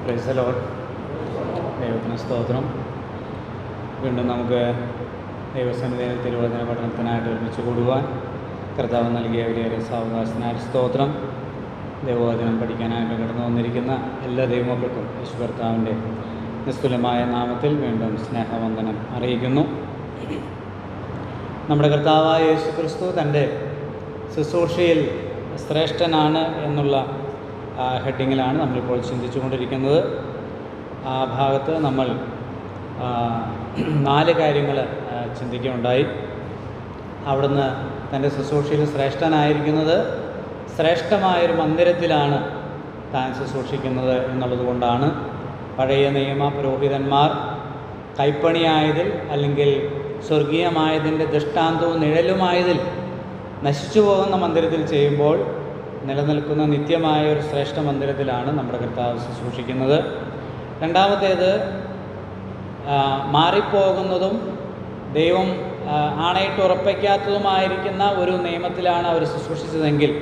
Praise the Lord. ദൈവത്തിന് സ്തോത്രം. വീണ്ടും നമുക്ക് ദൈവസന്നിധിയിൽ തിരുവചന പഠനത്തിനായിട്ട് ഒരുമിച്ച് കൂടുവാൻ കർത്താവ് നൽകിയ വലിയൊരു സാവകാശത്തിനായിട്ട് സ്തോത്രം. ദൈവവചനം പഠിക്കാനായിട്ട് കടന്നു വന്നിരിക്കുന്ന എല്ലാ ദൈവമക്കൾക്കും യേശു കർത്താവിൻ്റെ നിസ്തുലമായ നാമത്തിൽ വീണ്ടും സ്നേഹവന്ദനം അറിയിക്കുന്നു. നമ്മുടെ കർത്താവായ യേശു ക്രിസ്തു തൻ്റെ ശുശ്രൂഷയിൽ ശ്രേഷ്ഠനാണ് എന്നുള്ള ഹെഡിങ്ങിലാണ് നമ്മളിപ്പോൾ ചിന്തിച്ചു കൊണ്ടിരിക്കുന്നത്. ആ ഭാഗത്ത് നമ്മൾ 4 കാര്യങ്ങൾ ചിന്തിക്കുകയുണ്ടായി. അവിടുന്ന് തൻ്റെ ശുശ്രൂഷയിൽ ശ്രേഷ്ഠനായിരിക്കുന്നത് ശ്രേഷ്ഠമായൊരു മന്ദിരത്തിലാണ് താൻ ശുശ്രൂഷിക്കുന്നത് എന്നുള്ളത് കൊണ്ടാണ്. പഴയ നിയമ പുരോഹിതന്മാർ കൈപ്പണിയായതിൽ അല്ലെങ്കിൽ സ്വർഗീയമായതിൻ്റെ ദൃഷ്ടാന്തവും നിഴലുമായതിൽ നശിച്ചു പോകുന്ന മന്ദിരത്തിൽ ചെയ്യുമ്പോൾ നിലനിൽക്കുന്ന നിത്യമായ ഒരു ശ്രേഷ്ഠ മന്ദിരത്തിലാണ് നമ്മുടെ കർത്താവ് ശുശ്രൂഷിക്കുന്നത്. രണ്ടാമത്തേത്, മാറിപ്പോകുന്നതും ദൈവം ആണയിട്ട് ഉറപ്പിക്കാത്തതുമായിരിക്കുന്ന ഒരു നിയമത്തിലാണ് അവർ ശുശ്രൂഷിച്ചതെങ്കിൽ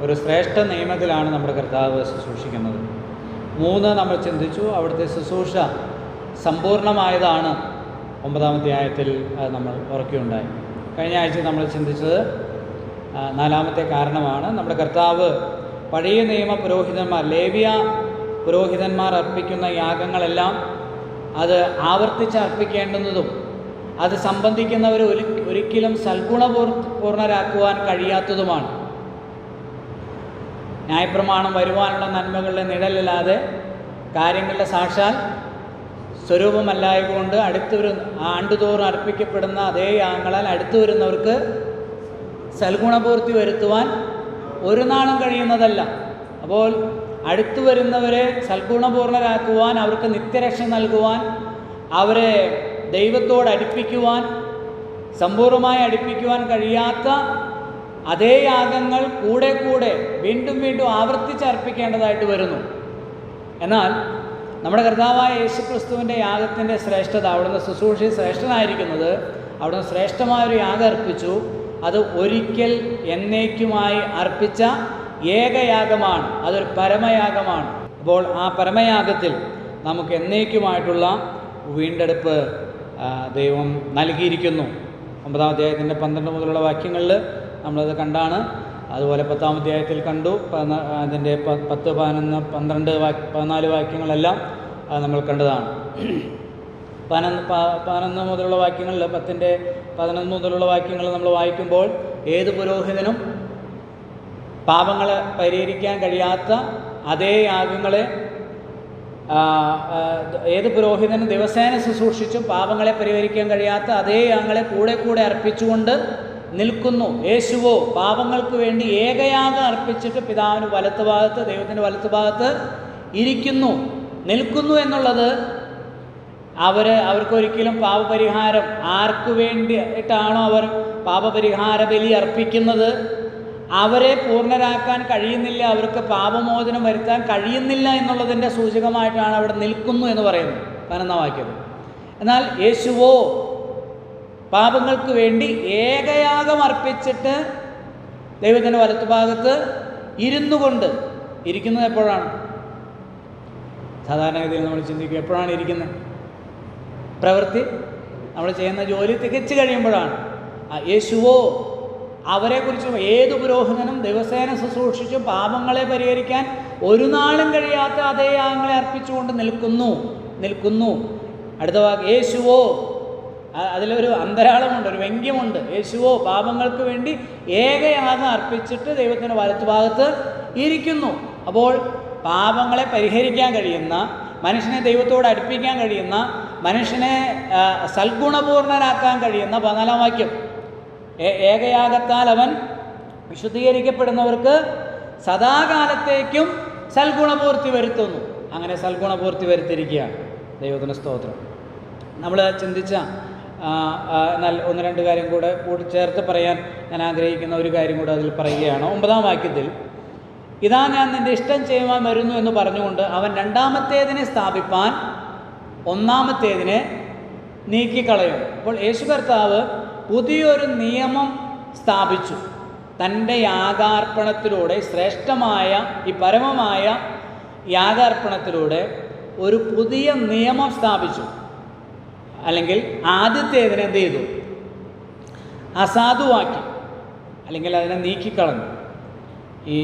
ഒരു ശ്രേഷ്ഠ നിയമത്തിലാണ് നമ്മുടെ കർത്താവ് ശുശ്രൂഷിക്കുന്നത്. 3 നമ്മൾ ചിന്തിച്ചു. അവിടുത്തെ ശുശ്രൂഷ സമ്പൂർണ്ണമായതാണ്. 9-ാം അധ്യായത്തിൽ നമ്മൾ ഉറക്കുകയുണ്ടായി. കഴിഞ്ഞ ആഴ്ച നമ്മൾ ചിന്തിച്ചത് 4-ാമത്തെ കാരണമാണ്. നമ്മുടെ കർത്താവ് പഴയ നിയമ പുരോഹിതന്മാർ, ലേവ്യ പുരോഹിതന്മാർ അർപ്പിക്കുന്ന യാഗങ്ങളെല്ലാം അത് ആവർത്തിച്ച് അർപ്പിക്കേണ്ടുന്നതും അത് സംബന്ധിക്കുന്നവർ ഒരിക്കലും സൽഗുണപൂർണരാക്കുവാൻ കഴിയാത്തതുമാണ്. ന്യായപ്രമാണം വരുവാനുള്ള നന്മകളുടെ നിഴലില്ലാതെ കാര്യങ്ങളുടെ സാക്ഷാൽ സ്വരൂപമല്ലായതുകൊണ്ട് ആണ്ടുതോറും അർപ്പിക്കപ്പെടുന്ന അതേ യാഗങ്ങളാൽ അടുത്തു വരുന്നവർക്ക് സൽഗുണപൂർത്തി വരുത്തുവാൻ ഒരു നാളും കഴിയുന്നതല്ല. അപ്പോൾ അടുത്തു വരുന്നവരെ സൽഗുണപൂർണരാക്കുവാൻ, അവർക്ക് നിത്യരക്ഷ നൽകുവാൻ, അവരെ ദൈവത്തോട് അടുപ്പിക്കുവാൻ, സമ്പൂർണ്ണമായി അടുപ്പിക്കുവാൻ കഴിയാത്ത അതേ യാഗങ്ങൾ കൂടെ കൂടെ വീണ്ടും വീണ്ടും ആവർത്തിച്ച് അർപ്പിക്കേണ്ടതായിട്ട് വരുന്നു. എന്നാൽ നമ്മുടെ കർത്താവായ യേശു ക്രിസ്തുവിൻ്റെ യാഗത്തിൻ്റെ ശ്രേഷ്ഠത, അവിടുന്ന് ശുശ്രൂഷയിൽ ശ്രേഷ്ഠനായിരിക്കുന്നത്, അവിടുന്ന് ശ്രേഷ്ഠമായൊരു യാഗം അർപ്പിച്ചു. അത് ഒരിക്കൽ എന്നേക്കുമായി അർപ്പിച്ച ഏകയാഗമാണ്. അതൊരു പരമയാഗമാണ്. അപ്പോൾ ആ പരമയാഗത്തിൽ നമുക്ക് എന്നേക്കുമായിട്ടുള്ള വീണ്ടെടുപ്പ് ദൈവം നൽകിയിരിക്കുന്നു. 9-ാം അധ്യായത്തിൻ്റെ 12 മുതലുള്ള വാക്യങ്ങളിൽ നമ്മളത് കണ്ടാണ്. അതുപോലെ 10-ാം അധ്യായത്തിൽ കണ്ടു. അതിൻ്റെ 10, 11, 12, 14 വാക്യങ്ങളെല്ലാം നമ്മൾ കണ്ടതാണ്. 11 മുതലുള്ള വാക്യങ്ങളിൽ, 10-ൻ്റെ 11 മുതലുള്ള വാക്യങ്ങൾ നമ്മൾ വായിക്കുമ്പോൾ ഏത് പുരോഹിതനും പാപങ്ങളെ പരിഹരിക്കാൻ കഴിയാത്ത അതേ യാഗങ്ങളെ, ഏത് പുരോഹിതനും ദിവസേന ശുശ്രൂഷിച്ചും പാപങ്ങളെ പരിഹരിക്കാൻ കഴിയാത്ത അതേ യാഗങ്ങളെ കൂടെ കൂടെ അർപ്പിച്ചുകൊണ്ട് നിൽക്കുന്നു. യേശുവോ പാപങ്ങൾക്ക് വേണ്ടി ഏകയാഗം അർപ്പിച്ചിട്ട് പിതാവിന് വലത്തുഭാഗത്ത്, ദൈവത്തിൻ്റെ വലത്തുഭാഗത്ത് നിൽക്കുന്നു എന്നുള്ളത് അവർക്കൊരിക്കലും പാപപരിഹാരം, ആർക്കു വേണ്ടിയിട്ടാണോ അവർ പാപപരിഹാര ബലി അർപ്പിക്കുന്നത്, അവരെ പൂർണ്ണരാക്കാൻ കഴിയുന്നില്ല, അവർക്ക് പാപമോചനം വരുത്താൻ കഴിയുന്നില്ല എന്നുള്ളതിൻ്റെ സൂചകമായിട്ടാണ് അവിടെ നിൽക്കുന്നു എന്ന് പറയുന്നത് 11-ാം വാക്യത്തിൽ. എന്നാൽ യേശുവോ പാപങ്ങൾക്ക് വേണ്ടി ഏകയാഗം അർപ്പിച്ചിട്ട് ദൈവത്തിൻ്റെ വലത്തുഭാഗത്ത് ഇരിക്കുന്നത് എപ്പോഴാണ്? സാധാരണഗതിയിൽ നമ്മൾ ചിന്തിക്കും, എപ്പോഴാണ് ഇരിക്കുന്നത്? പ്രവൃത്തി, നമ്മൾ ചെയ്യുന്ന ജോലി തികച്ചു കഴിയുമ്പോഴാണ്. യേശുവോ അവരെക്കുറിച്ച് ഏത് പുരോഹിതനും ദിവസേന ശുശ്രൂഷിച്ചും പാപങ്ങളെ പരിഹരിക്കാൻ ഒരു നാളും കഴിയാത്ത അതേ യാഗങ്ങളെ അർപ്പിച്ചുകൊണ്ട് നിൽക്കുന്നു. അടുത്ത വാക്ക് യേശുവോ, അതിലൊരു അന്തരാളമുണ്ട്, ഒരു വ്യംഗ്യമുണ്ട്. യേശുവോ പാപങ്ങൾക്ക് വേണ്ടി ഏകയാഗം അർപ്പിച്ചിട്ട് ദൈവത്തിൻ്റെ വലത്തുഭാഗത്ത് ഇരിക്കുന്നു. അപ്പോൾ പാപങ്ങളെ പരിഹരിക്കാൻ കഴിയുന്ന, മനുഷ്യനെ ദൈവത്തോട് അടുപ്പിക്കാൻ കഴിയുന്ന, മനുഷ്യനെ സൽഗുണപൂർണരാക്കാൻ കഴിയുന്ന 14-ാം വാക്യം, ഏകയാഗത്താൽ അവൻ വിശുദ്ധീകരിക്കപ്പെടുന്നവർക്ക് സദാകാലത്തേക്കും സൽഗുണപൂർത്തി വരുത്തുന്നു. അങ്ങനെ സൽഗുണപൂർത്തി വരുത്തിയിരിക്കുകയാണ്. ദൈവത്തിന് സ്തോത്രം. നമ്മൾ ചിന്തിച്ച 1-2 കാര്യം കൂടെ ചേർത്ത് പറയാൻ ഞാൻ ആഗ്രഹിക്കുന്ന ഒരു കാര്യം കൂടെ അതിൽ പറയുകയാണ്. 9-ാം വാക്യത്തിൽ, ഇതാ ഞാൻ നിൻ്റെ ഇഷ്ടം ചെയ്യുവാൻ വരുന്നു എന്ന് പറഞ്ഞുകൊണ്ട് അവൻ 2-ാമത്തേതിനെ സ്ഥാപിപ്പാൻ 1-ാമത്തേതിനെ നീക്കിക്കളയും. അപ്പോൾ യേശു കർത്താവ് പുതിയൊരു നിയമം സ്ഥാപിച്ചു. തൻ്റെ യാഗാർപ്പണത്തിലൂടെ, ശ്രേഷ്ഠമായ ഈ പരമമായ യാഗാർപ്പണത്തിലൂടെ ഒരു പുതിയ നിയമം സ്ഥാപിച്ചു. അല്ലെങ്കിൽ ആദ്യത്തേതിനെ എന്ത് ചെയ്തു? അസാധുവാക്കി, അല്ലെങ്കിൽ അതിനെ നീക്കിക്കളഞ്ഞു. ഈ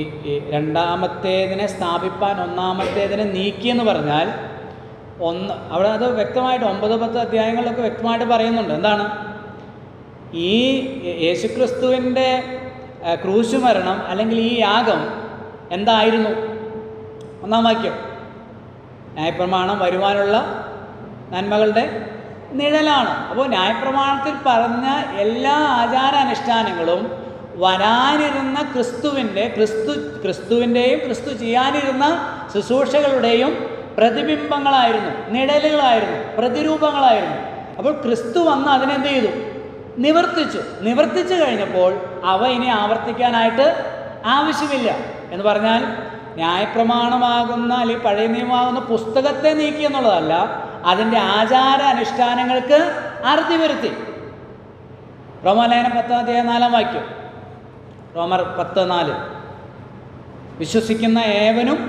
രണ്ടാമത്തേതിനെ സ്ഥാപിപ്പാൻ ഒന്നാമത്തേതിനെ നീക്കിയെന്ന് പറഞ്ഞാൽ അവിടെ അത് വ്യക്തമായിട്ട് 9-10 അധ്യായങ്ങളിലൊക്കെ വ്യക്തമായിട്ട് പറയുന്നുണ്ട്. എന്താണ്? ഈ യേശുക്രിസ്തുവിൻ്റെ ക്രൂശ് മരണം അല്ലെങ്കിൽ ഈ യാഗം എന്തായിരുന്നു? ഒന്നാം വാക്യം, ന്യായപ്രമാണം വരുവാനുള്ള നന്മകളുടെ നിഴലാണ്. അപ്പോൾ ന്യായപ്രമാണത്തിൽ പറഞ്ഞ എല്ലാ ആചാരാനുഷ്ഠാനങ്ങളും വരാനിരുന്ന ക്രിസ്തുവിൻ്റെയും ക്രിസ്തു ചെയ്യാനിരുന്ന ശുശ്രൂഷകളുടെയും പ്രതിബിംബങ്ങളായിരുന്നു, നിഴലുകളായിരുന്നു, പ്രതിരൂപങ്ങളായിരുന്നു. അപ്പോൾ ക്രിസ്തു വന്ന് അതിനെന്ത് ചെയ്തു? നിവർത്തിച്ചു കഴിഞ്ഞപ്പോൾ അവ ഇനി ആവർത്തിക്കാനായിട്ട് ആവശ്യമില്ല. എന്ന് പറഞ്ഞാൽ ന്യായപ്രമാണമാകുന്ന അല്ലെങ്കിൽ പഴയ നിയമമാകുന്ന പുസ്തകത്തെ നീക്കി എന്നുള്ളതല്ല, അതിൻ്റെ ആചാര അനുഷ്ഠാനങ്ങൾക്ക് അറുതി വരുത്തി. റോമാലേഖനം 10-4 വാക്യം, റോമർ 10:4, വിശ്വസിക്കുന്ന ഏവനും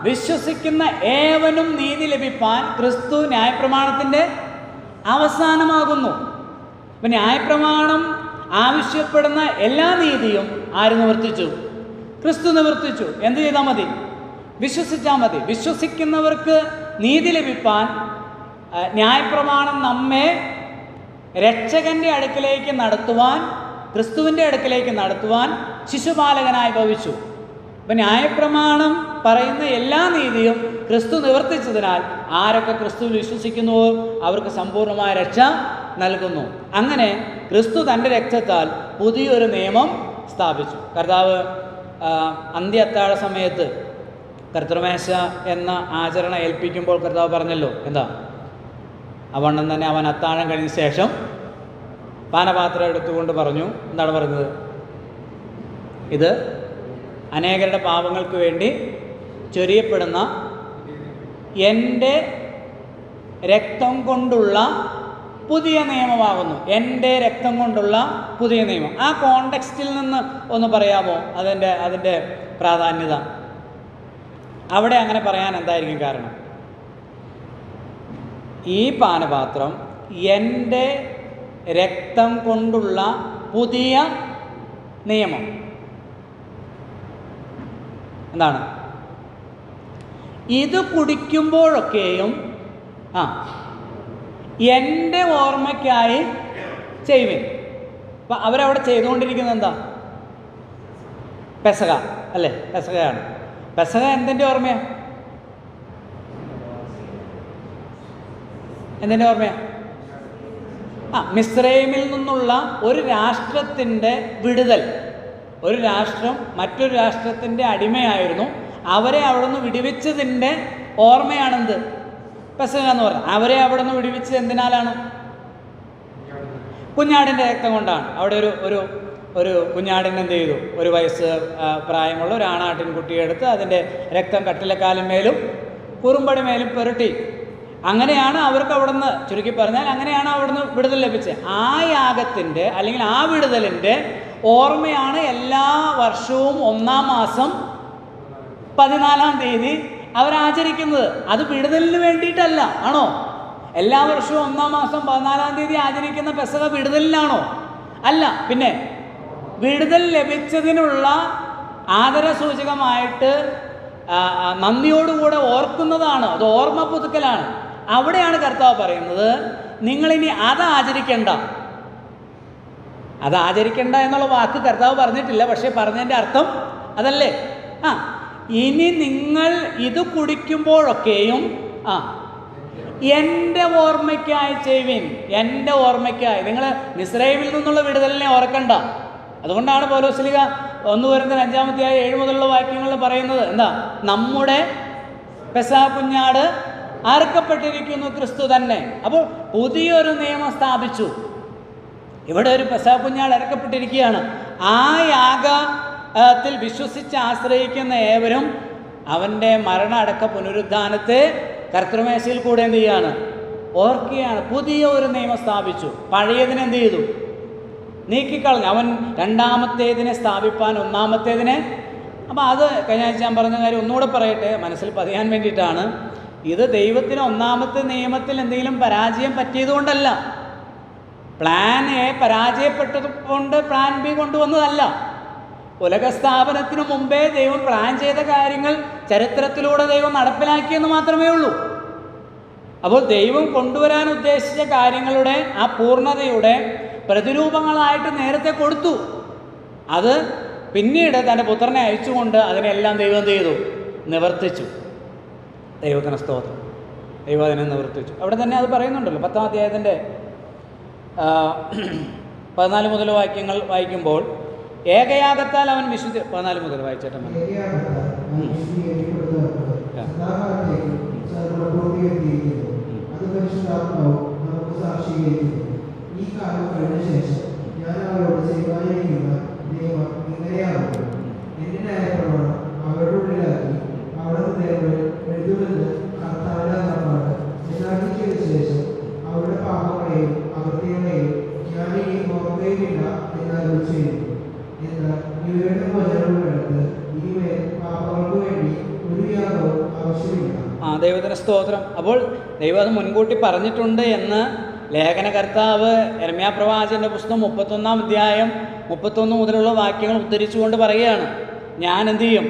വിശ്വസിക്കുന്ന ഏവനും നീതി ലഭിപ്പാൻ ക്രിസ്തു ന്യായപ്രമാണത്തിൻ്റെ അവസാനമാകുന്നു. അപ്പം ന്യായപ്രമാണം ആവശ്യപ്പെടുന്ന എല്ലാ നീതിയും ആര് നിവർത്തിച്ചു? ക്രിസ്തു നിവർത്തിച്ചു. എന്ത് ചെയ്താൽ മതി? വിശ്വസിച്ചാൽ മതി. വിശ്വസിക്കുന്നവർക്ക് നീതി ലഭിപ്പാൻ ന്യായപ്രമാണം നമ്മെ രക്ഷകൻ്റെ അടുക്കലേക്ക് നടത്തുവാൻ, ക്രിസ്തുവിൻ്റെ അടുക്കലേക്ക് നടത്തുവാൻ ശിശുപാലകനായി ഭവിച്ചു. അപ്പം ന്യായപ്രമാണം പറയുന്ന എല്ലാ നീതിയും ക്രിസ്തു നിവർത്തിച്ചതിനാൽ ആരൊക്കെ ക്രിസ്തുവിൽ വിശ്വസിക്കുന്നുവോ അവർക്ക് സമ്പൂർണ്ണമായ രക്ഷ നൽകുന്നു. അങ്ങനെ ക്രിസ്തു തൻ്റെ രക്തത്താൽ പുതിയൊരു നിയമം സ്ഥാപിച്ചു. കർത്താവ് അന്ത്യ അത്താഴ സമയത്ത് കർത്തൃമേശ എന്ന ആചരണം ഏൽപ്പിക്കുമ്പോൾ കർത്താവ് പറഞ്ഞല്ലോ, എന്താ? അവണ്ണം തന്നെ അവൻ അത്താഴം കഴിഞ്ഞ ശേഷം പാനപാത്രം എടുത്തുകൊണ്ട് പറഞ്ഞു, എന്താണ് പറഞ്ഞത്? ഇത് അനേകരുടെ പാപങ്ങൾക്ക് വേണ്ടി ചൊരിയപ്പെടുന്ന എൻ്റെ രക്തം കൊണ്ടുള്ള പുതിയ നിയമമാകുന്നു. എൻ്റെ രക്തം കൊണ്ടുള്ള പുതിയ നിയമം. ആ കോണ്ടെക്സ്റ്റിൽ നിന്ന് ഒന്ന് പറയാമോ അതിൻ്റെ പ്രാധാന്യത? അവിടെ അങ്ങനെ പറയാൻ എന്തായിരിക്കും കാരണം? ഈ പാനപാത്രം എൻ്റെ രക്തം കൊണ്ടുള്ള പുതിയ നിയമം എന്താണ്? ഇത് കുടിക്കുമ്പോഴൊക്കെയും എൻ്റെ ഓർമ്മയ്ക്കായി ചെയ്യുവിൻ. അപ്പം അവരവിടെ ചെയ്തുകൊണ്ടിരിക്കുന്നത് എന്താ? പെസഹ അല്ലേ? പെസഹയാണ്. പെസഹ എന്തിൻ്റെ ഓർമ്മയാണ്? എന്തിൻ്റെ ഓർമ്മയാണ്? മിസ്രൈമിൽ നിന്നുള്ള ഒരു രാഷ്ട്രത്തിൻ്റെ വിടുതൽ. ഒരു രാഷ്ട്രം മറ്റൊരു രാഷ്ട്രത്തിൻ്റെ അടിമയായിരുന്നു. അവരെ അവിടെ നിന്ന് വിടുവിച്ചതിൻ്റെ ഓർമ്മയാണെന്ത്? പെസഹ എന്ന് പറഞ്ഞാൽ. അവരെ അവിടെ നിന്ന് വിടുവിച്ചത് എന്തിനാലാണ്? കുഞ്ഞാടിൻ്റെ രക്തം കൊണ്ടാണ്. അവിടെ ഒരു കുഞ്ഞാടിനെ എന്ത് ചെയ്തു? 1 വയസ്സ് പ്രായമുള്ള ഒരു ആണാട്ടിൻ കുട്ടിയെടുത്ത് അതിൻ്റെ രക്തം കട്ടിലക്കാലിന്മേലും കുറുമ്പടി മേലും പുരട്ടി. അങ്ങനെയാണ് അവർക്ക് അവിടുന്ന്, ചുരുക്കി പറഞ്ഞാൽ അങ്ങനെയാണ് അവിടുന്ന് വിടുതൽ ലഭിച്ചത്. ആ യാഗത്തിൻ്റെ അല്ലെങ്കിൽ ആ വിടുതലിൻ്റെ ഓർമ്മയാണ് എല്ലാ വർഷവും 1-ാം മാസം 14-ാം തീയതി അവരാചരിക്കുന്നത്. അത് വിടുതലിന് വേണ്ടിയിട്ടല്ല, ആണോ? എല്ലാ വർഷവും 1-ാം മാസം 14-ാം തീയതി ആചരിക്കുന്ന പെസഹ വിടുതലിനാണോ? അല്ല. പിന്നെ വിടുതൽ ലഭിച്ചതിനുള്ള ആദരസൂചകമായിട്ട് നന്ദിയോടുകൂടെ ഓർക്കുന്നതാണ്. അത് ഓർമ്മ പുതുക്കലാണ്. അവിടെയാണ് കർത്താവ് പറയുന്നത്, നിങ്ങളിനി അത് ആചരിക്കണ്ട എന്നുള്ള വാക്ക് കർത്താവ് പറഞ്ഞിട്ടില്ല. പക്ഷേ പറഞ്ഞതിൻ്റെ അർത്ഥം അതല്ലേ? ഇനി നിങ്ങൾ ഇത് കുടിക്കുമ്പോഴൊക്കെയും എൻ്റെ ഓർമ്മയ്ക്കായി ചെയ്യുവിൻ. എൻ്റെ ഓർമ്മയ്ക്കായി. നിങ്ങൾ മിസ്രൈമിൽ നിന്നുള്ള വിടുതലിനെ ഓർക്കണ്ട. അതുകൊണ്ടാണ് പൗലോസ്ലീഹ 1 കൊരിന്ത്യർ 5-ാം അധ്യായം 7 മുതലുള്ള വാക്യങ്ങളിൽ പറയുന്നത് എന്താ? നമ്മുടെ പെസഹ കുഞ്ഞാട് അറുക്കപ്പെട്ടിരിക്കുന്നു, ക്രിസ്തു തന്നെ. അപ്പോൾ പുതിയൊരു നിയമം സ്ഥാപിച്ചു. ഇവിടെ ഒരു പെസഹ കുഞ്ഞാട് അറുക്കപ്പെട്ടിരിക്കുകയാണ്. ആ യാഗത്തിൽ വിശ്വസിച്ച് ആശ്രയിക്കുന്ന ഏവരും അവൻ്റെ മരണ അടക്ക പുനരുദ്ധാനത്തെ കർത്തൃമേശയിൽ കൂടെ എന്ത് ചെയ്യാണ്? ഓർക്കുകയാണ്. പുതിയ ഒരു നിയമം സ്ഥാപിച്ചു. പഴയതിനെന്ത് ചെയ്തു? നീക്കിക്കളഞ്ഞു. അവൻ രണ്ടാമത്തേതിനെ സ്ഥാപിപ്പാൻ ഒന്നാമത്തേതിനെ. അപ്പോൾ അത് കഴിഞ്ഞ ആഴ്ച ഞാൻ പറഞ്ഞ കാര്യം ഒന്നുകൂടെ പറയട്ടെ, മനസ്സിൽ പതിയാൻ വേണ്ടിയിട്ടാണ്. ഇത് ദൈവത്തിന് ഒന്നാമത്തെ നിയമത്തിൽ എന്തെങ്കിലും പരാജയം പറ്റിയതുകൊണ്ടല്ല, പ്ലാൻ എ പരാജയപ്പെട്ടത് കൊണ്ട് പ്ലാൻ ബി കൊണ്ടുവന്നതല്ല. ഉലകസ്ഥാപനത്തിന് മുമ്പേ ദൈവം പ്ലാൻ ചെയ്ത കാര്യങ്ങൾ ചരിത്രത്തിലൂടെ ദൈവം നടപ്പിലാക്കിയെന്ന് മാത്രമേ ഉള്ളൂ. അപ്പോൾ ദൈവം കൊണ്ടുവരാൻ ഉദ്ദേശിച്ച കാര്യങ്ങളുടെ ആ പൂർണ്ണതയുടെ പ്രതിരൂപങ്ങളായിട്ട് നേരത്തെ കൊടുത്തു. അത് പിന്നീട് തൻ്റെ പുത്രനെ അയച്ചുകൊണ്ട് അതിനെല്ലാം ദൈവം എന്ത് ചെയ്തു? നിവർത്തിച്ചു. ദൈവത്തിന് സ്തോത്രം. ദൈവം അതിനെ നിവർത്തിച്ചു. അവിടെ തന്നെ അത് പറയുന്നുണ്ടല്ലോ, 10-ാം അധ്യായത്തിൻ്റെ 14 മുതൽ വാക്യങ്ങൾ വായിക്കുമ്പോൾ, ഏകയാഗത്താൽ അവൻ 14 മുതൽ വായിച്ചേട്ടൻ. ഈ കാലം കഴിഞ്ഞ ശേഷം ഞാൻ അവരോട് ചെയ്യുവാനിരിക്കുന്ന നിയമം ഇങ്ങനെയാകുന്നു. എന്റെ ന്യായപ്രമാണം അവരുടെ ഉള്ളിലാക്കി അവിടെ എഴുതുമെന്ന് കർത്താവിനാണ്. എന്നാക്കിയതിനു ശേഷം അവരുടെ പാപങ്ങളെയും അകൃത്യങ്ങളെയും ഞാൻ ഇനി ഓർക്കുകയില്ല എന്നരുളി ചെയ്യുന്നു. എന്നാൽ ഇവരുടെ മോചനമുള്ളിടത്ത് ഇനിമേൽ പാപങ്ങൾക്ക് വേണ്ടി ഒരു യാഗവും ആവശ്യമില്ല. ദൈവത്തിന് സ്തോത്രം. അപ്പോൾ ദൈവം അത് മുൻകൂട്ടി പറഞ്ഞിട്ടുണ്ട് എന്ന് ലേഖനകർത്താവ് യെരമ്യാ പ്രവാചകന്റെ പുസ്തകം 31-ാം അധ്യായം 31 മുതലുള്ള വാക്യങ്ങൾ ഉദ്ധരിച്ചുകൊണ്ട് പറയുകയാണ്, ഞാൻ എന്തു ചെയ്യും?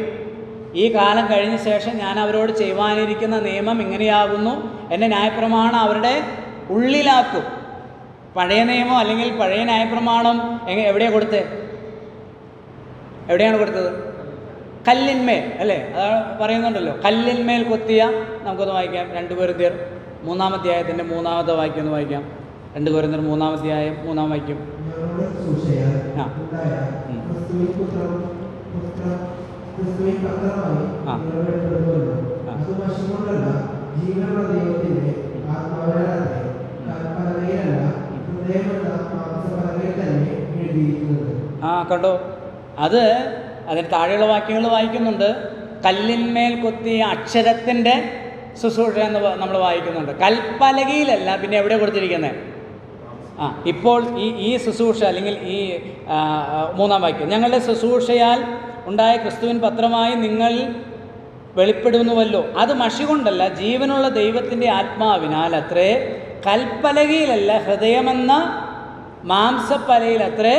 ഈ കാലം കഴിഞ്ഞ ശേഷം ഞാൻ അവരോട് ചെയ്യുവാനിരിക്കുന്ന നിയമം ഇങ്ങനെയാകുന്നു, എൻ്റെ ന്യായപ്രമാണം അവരുടെ ഉള്ളിലാക്കും. പഴയ നിയമം അല്ലെങ്കിൽ പഴയ ന്യായപ്രമാണം എവിടെയാണ് കൊടുത്തത്? എവിടെയാണ് കൊടുത്തത്? കല്ലിന്മേൽ അല്ലേ? അത് പറയുന്നുണ്ടല്ലോ, കല്ലിന്മേൽ കൊത്തിയ. നമുക്കൊന്ന് വായിക്കാം. 2 കൊരിന്ത്യർ 3-ാം അധ്യായത്തിൻ്റെ 3-ാമത്തെ വാക്യം ഒന്ന് വായിക്കാം. 2 കൊരിന്ത്യർ 3-ാം അധ്യായം 3-ാം വാക്യം. കണ്ടോ? അത് അതിന് താഴെയുള്ള വാക്യങ്ങൾ വായിക്കുന്നുണ്ട്. കല്ലിന്മേൽ കൊത്തിയ അക്ഷരത്തിൻ്റെ ശുശ്രൂഷ എന്ന് നമ്മൾ വായിക്കുന്നുണ്ട്. കൽപ്പലകയിലല്ല, പിന്നെ എവിടെ കൊടുത്തിരിക്കുന്നത്? ഇപ്പോൾ ഈ ശുശ്രൂഷ അല്ലെങ്കിൽ ഈ 3-ാം വാക്യം, ഞങ്ങളുടെ ശുശ്രൂഷയാൽ ഉണ്ടായ ക്രിസ്തുവിൻ പത്രമായി നിങ്ങൾ വെളിപ്പെടുന്നുവല്ലോ, അത് മഷി കൊണ്ടല്ല, ജീവനുള്ള ദൈവത്തിൻ്റെ ആത്മാവിനാൽ അത്രേ. കൽപ്പലകയിലല്ല, ഹൃദയമെന്ന മാംസപ്പലയിൽ അത്രേ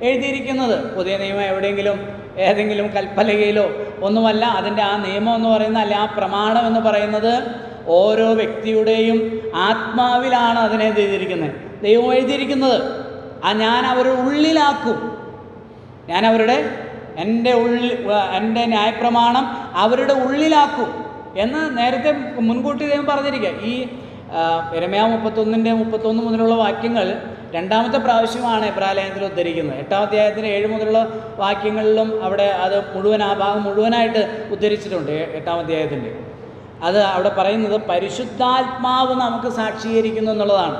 എഴുതിയിരിക്കുന്നത്. പുതിയ നിയമം എവിടെയെങ്കിലും ഏതെങ്കിലും കൽപ്പലകയിലോ ഒന്നുമല്ല. അതിൻ്റെ ആ നിയമം എന്ന് പറയുന്ന, അല്ല, ആ പ്രമാണം എന്ന് പറയുന്നത് ഓരോ വ്യക്തിയുടെയും ആത്മാവിലാണ് അതിനെ ചെയ്തിരിക്കുന്നത്, ദൈവം എഴുതിയിരിക്കുന്നത്. ഞാൻ അവരുടെ ഉള്ളിലാക്കും. ഞാൻ എൻ്റെ ന്യായപ്രമാണം അവരുടെ ഉള്ളിലാക്കും എന്ന് നേരത്തെ മുൻകൂട്ടി ദൈവം പറഞ്ഞിരിക്കുക. ഈ യെരമ്യാ 31 മുതലുള്ള വാക്യങ്ങൾ രണ്ടാമത്തെ പ്രാവശ്യമാണ് എബ്രായലേഖനത്തിൽ ഉദ്ധരിക്കുന്നത്. 8-ാം അധ്യായത്തിന് 7 മുതലുള്ള വാക്യങ്ങളിലും അവിടെ അത് ആ ഭാഗം മുഴുവനായിട്ട് ഉദ്ധരിച്ചിട്ടുണ്ട്. 8-ാം അധ്യായത്തിൻ്റെ അത് അവിടെ പറയുന്നത് പരിശുദ്ധാത്മാവ് നമുക്ക് സാക്ഷീകരിക്കുന്നു എന്നുള്ളതാണ്.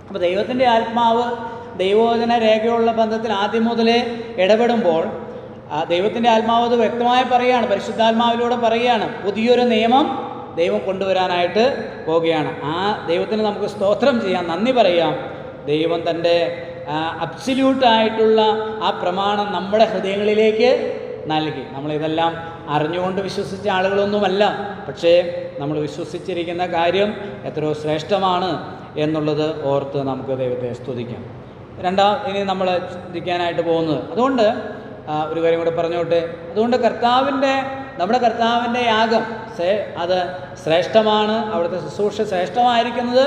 അപ്പോൾ ദൈവത്തിൻ്റെ ആത്മാവ് ദൈവവചന രേഖയുള്ള ബന്ധത്തിൽ ആദ്യം മുതലേ ഇടപെടുമ്പോൾ ദൈവത്തിൻ്റെ ആത്മാവ് അത് വ്യക്തമായി പറയുകയാണ്, പരിശുദ്ധാത്മാവിലൂടെ പറയുകയാണ്, പുതിയൊരു നിയമം ദൈവം കൊണ്ടുവരാനായിട്ട് പോവുകയാണ്. ആ ദൈവത്തിന് നമുക്ക് സ്തോത്രം ചെയ്യാം, നന്ദി പറയാം. ദൈവം തൻ്റെ അബ്സല്യൂട്ടായിട്ടുള്ള ആ പ്രമാണം നമ്മുടെ ഹൃദയങ്ങളിലേക്ക് നൽകി. നമ്മളിതെല്ലാം അറിഞ്ഞുകൊണ്ട് വിശ്വസിച്ച ആളുകളൊന്നുമല്ല, പക്ഷേ നമ്മൾ വിശ്വസിച്ചിരിക്കുന്ന കാര്യം എത്രയോ ശ്രേഷ്ഠമാണ് എന്നുള്ളത് ഓർത്ത് നമുക്ക് ദൈവത്തെ സ്തുതിക്കാം. ഇനി നമ്മൾ ചിന്തിക്കാനായിട്ട് പോകുന്നത്, അതുകൊണ്ട് ഒരു കാര്യം കൂടെ പറഞ്ഞോട്ടെ. അതുകൊണ്ട് നമ്മുടെ കർത്താവിൻ്റെ യാഗം അത് ശ്രേഷ്ഠമാണ്. അവിടുത്തെ ശുശ്രൂഷ ശ്രേഷ്ഠമായിരിക്കുന്നത്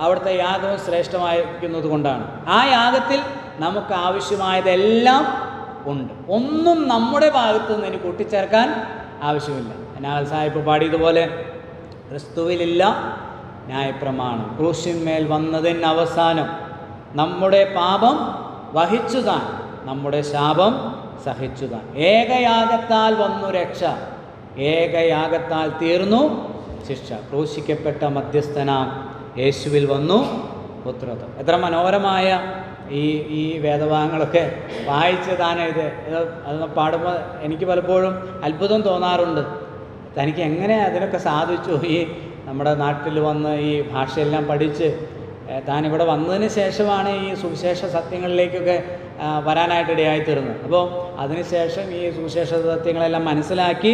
അവിടുത്തെ യാഗവും ശ്രേഷ്ഠമായിരിക്കുന്നത് കൊണ്ടാണ്. ആ യാഗത്തിൽ നമുക്ക് ആവശ്യമായതെല്ലാം ഉണ്ട്. ഒന്നും നമ്മുടെ ഭാഗത്തു നിന്ന് ഇനി കൂട്ടിച്ചേർക്കാൻ ആവശ്യമില്ല. നാഗൽ സാഹിബ് പാടിയതുപോലെ, ക്രിസ്തുവിലില്ല ന്യായപ്രമാണം, ക്രൂശിന്മേൽ വന്നതിന് അവസാനം നമ്മുടെ പാപം വഹിച്ചുതാൻ, നമ്മുടെ ശാപം സഹിച്ചുതാൻ. ഏകയാഗത്താൽ വന്നു രക്ഷ, ഏകയാഗത്താൽ തീർന്നു ശിക്ഷ. ക്രൂശിക്കപ്പെട്ട മധ്യസ്ഥനാം യേശുവിൽ വന്നു പുത്രത്വം. എത്ര മനോഹരമായ ഈ വേദഭാഗങ്ങളൊക്കെ വായിച്ച് അത് പാടുമ്പോൾ എനിക്ക് പലപ്പോഴും അത്ഭുതം തോന്നാറുണ്ട്. തനിക്ക് എങ്ങനെ അതിനൊക്കെ സാധിച്ചു? ഈ നമ്മുടെ നാട്ടിൽ വന്ന് ഈ ഭാഷയെല്ലാം പഠിച്ച് താനിവിടെ വന്നതിന് ശേഷമാണ് ഈ സുവിശേഷ സത്യങ്ങളിലേക്കൊക്കെ വരാനായിട്ട് ഇടയായിത്തീർന്നത്. അപ്പോൾ അതിനുശേഷം ഈ സുവിശേഷ സത്യങ്ങളെല്ലാം മനസ്സിലാക്കി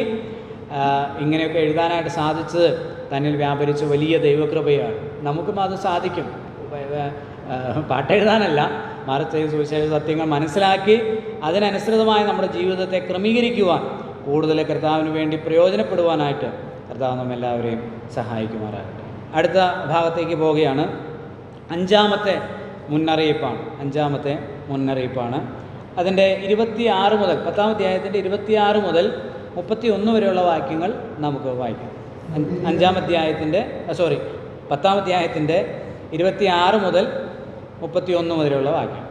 ഇങ്ങനെയൊക്കെ എഴുതാനായിട്ട് സാധിച്ചത് തന്നിൽ വ്യാപരിച്ച വലിയ ദൈവകൃപയാണ്. നമുക്കും അത് സാധിക്കും. പാട്ടെഴുതാനല്ല, മറിച്ച് ഈ സുവിശേഷ സത്യങ്ങൾ മനസ്സിലാക്കി അതിനനുസൃതമായി നമ്മുടെ ജീവിതത്തെ ക്രമീകരിക്കുവാൻ, കൂടുതൽ കർത്താവിന് വേണ്ടി പ്രയോജനപ്പെടുവാനായിട്ട് കർത്താവ് നമ്മെല്ലാവരെയും സഹായിക്കുമാറാകട്ടെ. അടുത്ത ഭാഗത്തേക്ക് പോവുകയാണ്. അഞ്ചാമത്തെ മുന്നറിയിപ്പാണ്. അതിൻ്റെ 26 മുതൽ 10-ാം അധ്യായത്തിൻ്റെ 26 മുതൽ 31 വരെയുള്ള വാക്യങ്ങൾ നമുക്ക് വായിക്കാം. 10-ാം അധ്യായത്തിൻ്റെ 26 മുതൽ 31 വരെയുള്ള വാക്യം.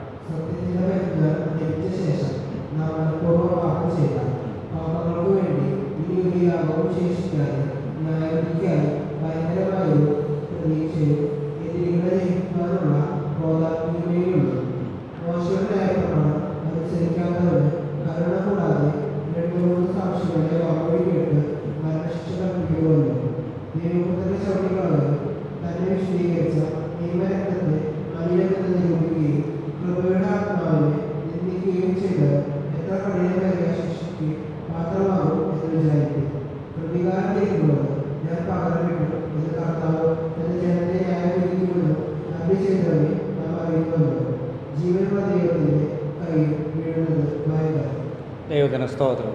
ദൈവത്തിന് സ്തോത്രം.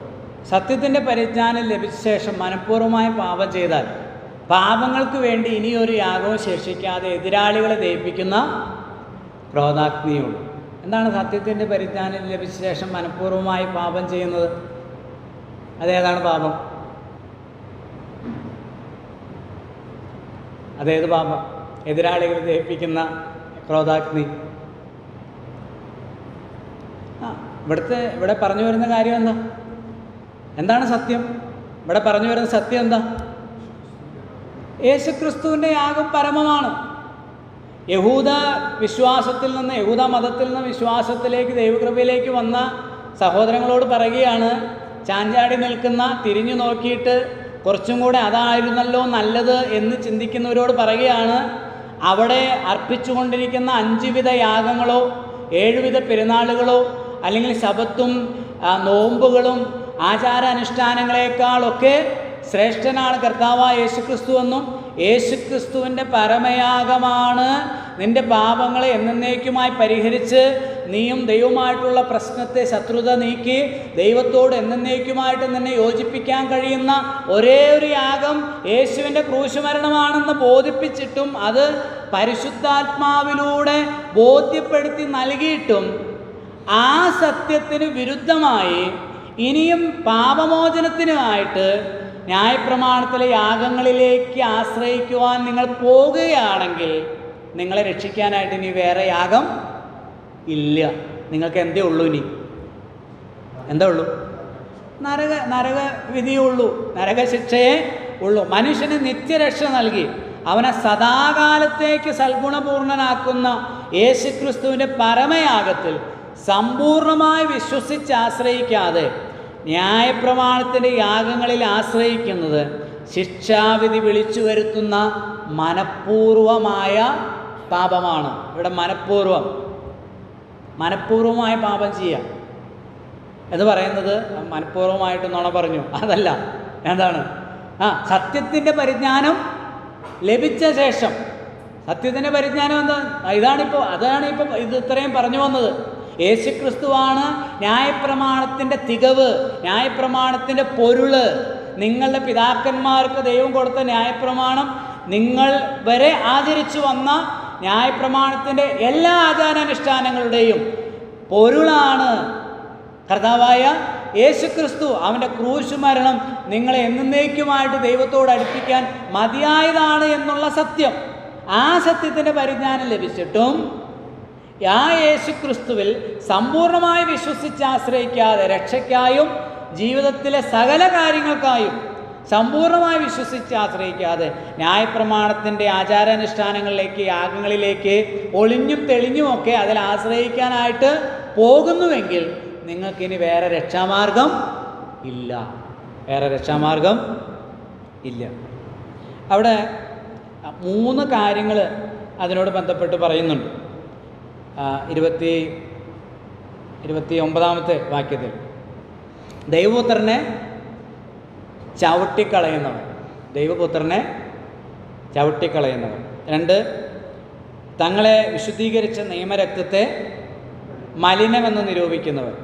സത്യത്തിൻ്റെ പരിജ്ഞാനം ലഭിച്ച ശേഷം മനഃപൂർവ്വമായി പാപം ചെയ്താൽ പാപങ്ങൾക്ക് വേണ്ടി ഇനിയൊരു യാഗവും ശേഷിക്കാതെ എതിരാളികളെ ദഹിപ്പിക്കുന്ന ക്രോധാഗ്നിയുള്ളൂ. എന്താണ് സത്യത്തിൻ്റെ പരിജ്ഞാനം ലഭിച്ച ശേഷം മനഃപൂർവ്വമായി പാപം ചെയ്യുന്നത്? അതേതാണ് പാപം? അതേത് പാപം? എതിരാളികളെ ദഹിപ്പിക്കുന്ന ക്രോധാഗ്നി. ഇവിടെ പറഞ്ഞു വരുന്ന കാര്യം എന്താ? എന്താണ് സത്യം? ഇവിടെ പറഞ്ഞു വരുന്ന സത്യം എന്താ? യേശുക്രിസ്തുവിൻ്റെ യാഗം പരമമാണ്. യഹൂദ വിശ്വാസത്തിൽ നിന്ന്, യഹൂദ മതത്തിൽ നിന്ന് വിശ്വാസത്തിലേക്ക്, ദൈവകൃപയിലേക്ക് വന്ന സഹോദരങ്ങളോട് പറയുകയാണ്, ചാഞ്ചാടി നിൽക്കുന്ന, തിരിഞ്ഞു നോക്കിയിട്ട് കുറച്ചും കൂടെ അതായിരുന്നല്ലോ നല്ലത് എന്ന് ചിന്തിക്കുന്നവരോട് പറയുകയാണ്, അവിടെ അർപ്പിച്ചുകൊണ്ടിരിക്കുന്ന 5 വിധ യാഗങ്ങളോ 7 വിധ പെരുന്നാളുകളോ അല്ലെങ്കിൽ ശബത്തും നോമ്പുകളും ആചാരാനുഷ്ഠാനങ്ങളെക്കാളൊക്കെ ശ്രേഷ്ഠനാണ് കർത്താവായ യേശുക്രിസ്തു എന്നും യേശുക്രിസ്തുവിൻ്റെ പരമയാഗമാണ് നിൻ്റെ പാപങ്ങളെ എന്നേക്കുമായി പരിഹരിച്ച് നീയും ദൈവമായിട്ടുള്ള പ്രശ്നത്തെ, ശത്രുത നീക്കി ദൈവത്തോട് എന്നേക്കുമായിട്ട് നിന്നെ യോജിപ്പിക്കാൻ കഴിയുന്ന ഒരേ ഒരു യാഗം യേശുവിൻ്റെ ക്രൂശുമരണമാണെന്ന് ബോധിപ്പിച്ചിട്ടും അത് പരിശുദ്ധാത്മാവിലൂടെ ബോധ്യപ്പെടുത്തി നൽകിയിട്ടും ആ സത്യത്തിന് വിരുദ്ധമായി ഇനിയും പാപമോചനത്തിനായിട്ട് ന്യായപ്രമാണത്തിലെ യാഗങ്ങളിലേക്ക് ആശ്രയിക്കുവാൻ നിങ്ങൾ പോകുകയാണെങ്കിൽ നിങ്ങളെ രക്ഷിക്കാനായിട്ട് ഇനി വേറെ യാഗം ഇല്ല. നിങ്ങൾക്ക് എന്തേ ഉള്ളൂ? ഇനി എന്താ ഉള്ളൂ? നരകവിധിയേ ഉള്ളൂ, നരകശിക്ഷയേ ഉള്ളൂ. മനുഷ്യന് നിത്യരക്ഷ നൽകി അവനെ സദാകാലത്തേക്ക് സൽഗുണപൂർണനാക്കുന്ന യേശുക്രിസ്തുവിൻ്റെ പരമയാഗത്തിൽ സമ്പൂർണമായി വിശ്വസിച്ച് ആശ്രയിക്കാതെ ന്യായപ്രമാണത്തിൻ്റെ യാഗങ്ങളിൽ ആശ്രയിക്കുന്നത് ശിക്ഷാവിധി വിളിച്ചു വരുത്തുന്ന മനഃപൂർവമായ പാപമാണ്. ഇവിടെ മനഃപൂർവമായ പാപം ചെയ്യുക എന്ന് പറയുന്നത് മനഃപൂർവമായിട്ട് നുണ പറഞ്ഞു അതല്ല. എന്താണ്? സത്യത്തിൻ്റെ പരിജ്ഞാനം ലഭിച്ച ശേഷം, സത്യത്തിൻ്റെ പരിജ്ഞാനം എന്താ? അതാണിപ്പോൾ ഇത് ഇത്രയും പറഞ്ഞു വന്നത്. യേശുക്രിസ്തുവാണ് ന്യായപ്രമാണത്തിൻ്റെ തികവ്, ന്യായപ്രമാണത്തിൻ്റെ പൊരുള്. നിങ്ങളുടെ പിതാക്കന്മാർക്ക് ദൈവം കൊടുത്ത ന്യായപ്രമാണം, നിങ്ങൾ വരെ ആചരിച്ചു വന്ന ന്യായപ്രമാണത്തിൻ്റെ എല്ലാ ആചാരാനുഷ്ഠാനങ്ങളുടെയും പൊരുളാണ് കർത്താവായ യേശുക്രിസ്തു. അവൻ്റെ ക്രൂശുമരണം നിങ്ങളെ എന്നേക്കുമായിട്ട് ദൈവത്തോട് അടുപ്പിക്കാൻ മതിയായതാണ് എന്നുള്ള സത്യം. ആ സത്യത്തിൻ്റെ പരിജ്ഞാനം ലഭിച്ചിട്ടും ആ യേശുക്രിസ്തുവിൽ സമ്പൂർണ്ണമായി വിശ്വസിച്ച് ആശ്രയിക്കാതെ, രക്ഷയ്ക്കായും ജീവിതത്തിലെ സകല കാര്യങ്ങൾക്കായും സമ്പൂർണ്ണമായി വിശ്വസിച്ച് ആശ്രയിക്കാതെ ന്യായപ്രമാണത്തിൻ്റെ ആചാരാനുഷ്ഠാനങ്ങളിലേക്ക്, യാഗങ്ങളിലേക്ക് ഒളിഞ്ഞും തെളിഞ്ഞുമൊക്കെ അതിൽ ആശ്രയിക്കാനായിട്ട് പോകുന്നുവെങ്കിൽ നിങ്ങൾക്കിനി വേറെ രക്ഷാമാർഗം ഇല്ല. അവിടെ 3 കാര്യങ്ങൾ അതിനോട് ബന്ധപ്പെട്ട് പറയുന്നുണ്ട്. 29 വാക്യത്തിൽ ദൈവപുത്രനെ ചവിട്ടിക്കളയുന്നവൻ, ദൈവപുത്രനെ ചവിട്ടിക്കളയുന്നവൻ. 2, തങ്ങളെ വിശുദ്ധീകരിച്ച നിയമരക്തത്തെ മലിനമെന്ന് നിരൂപിക്കുന്നവർ.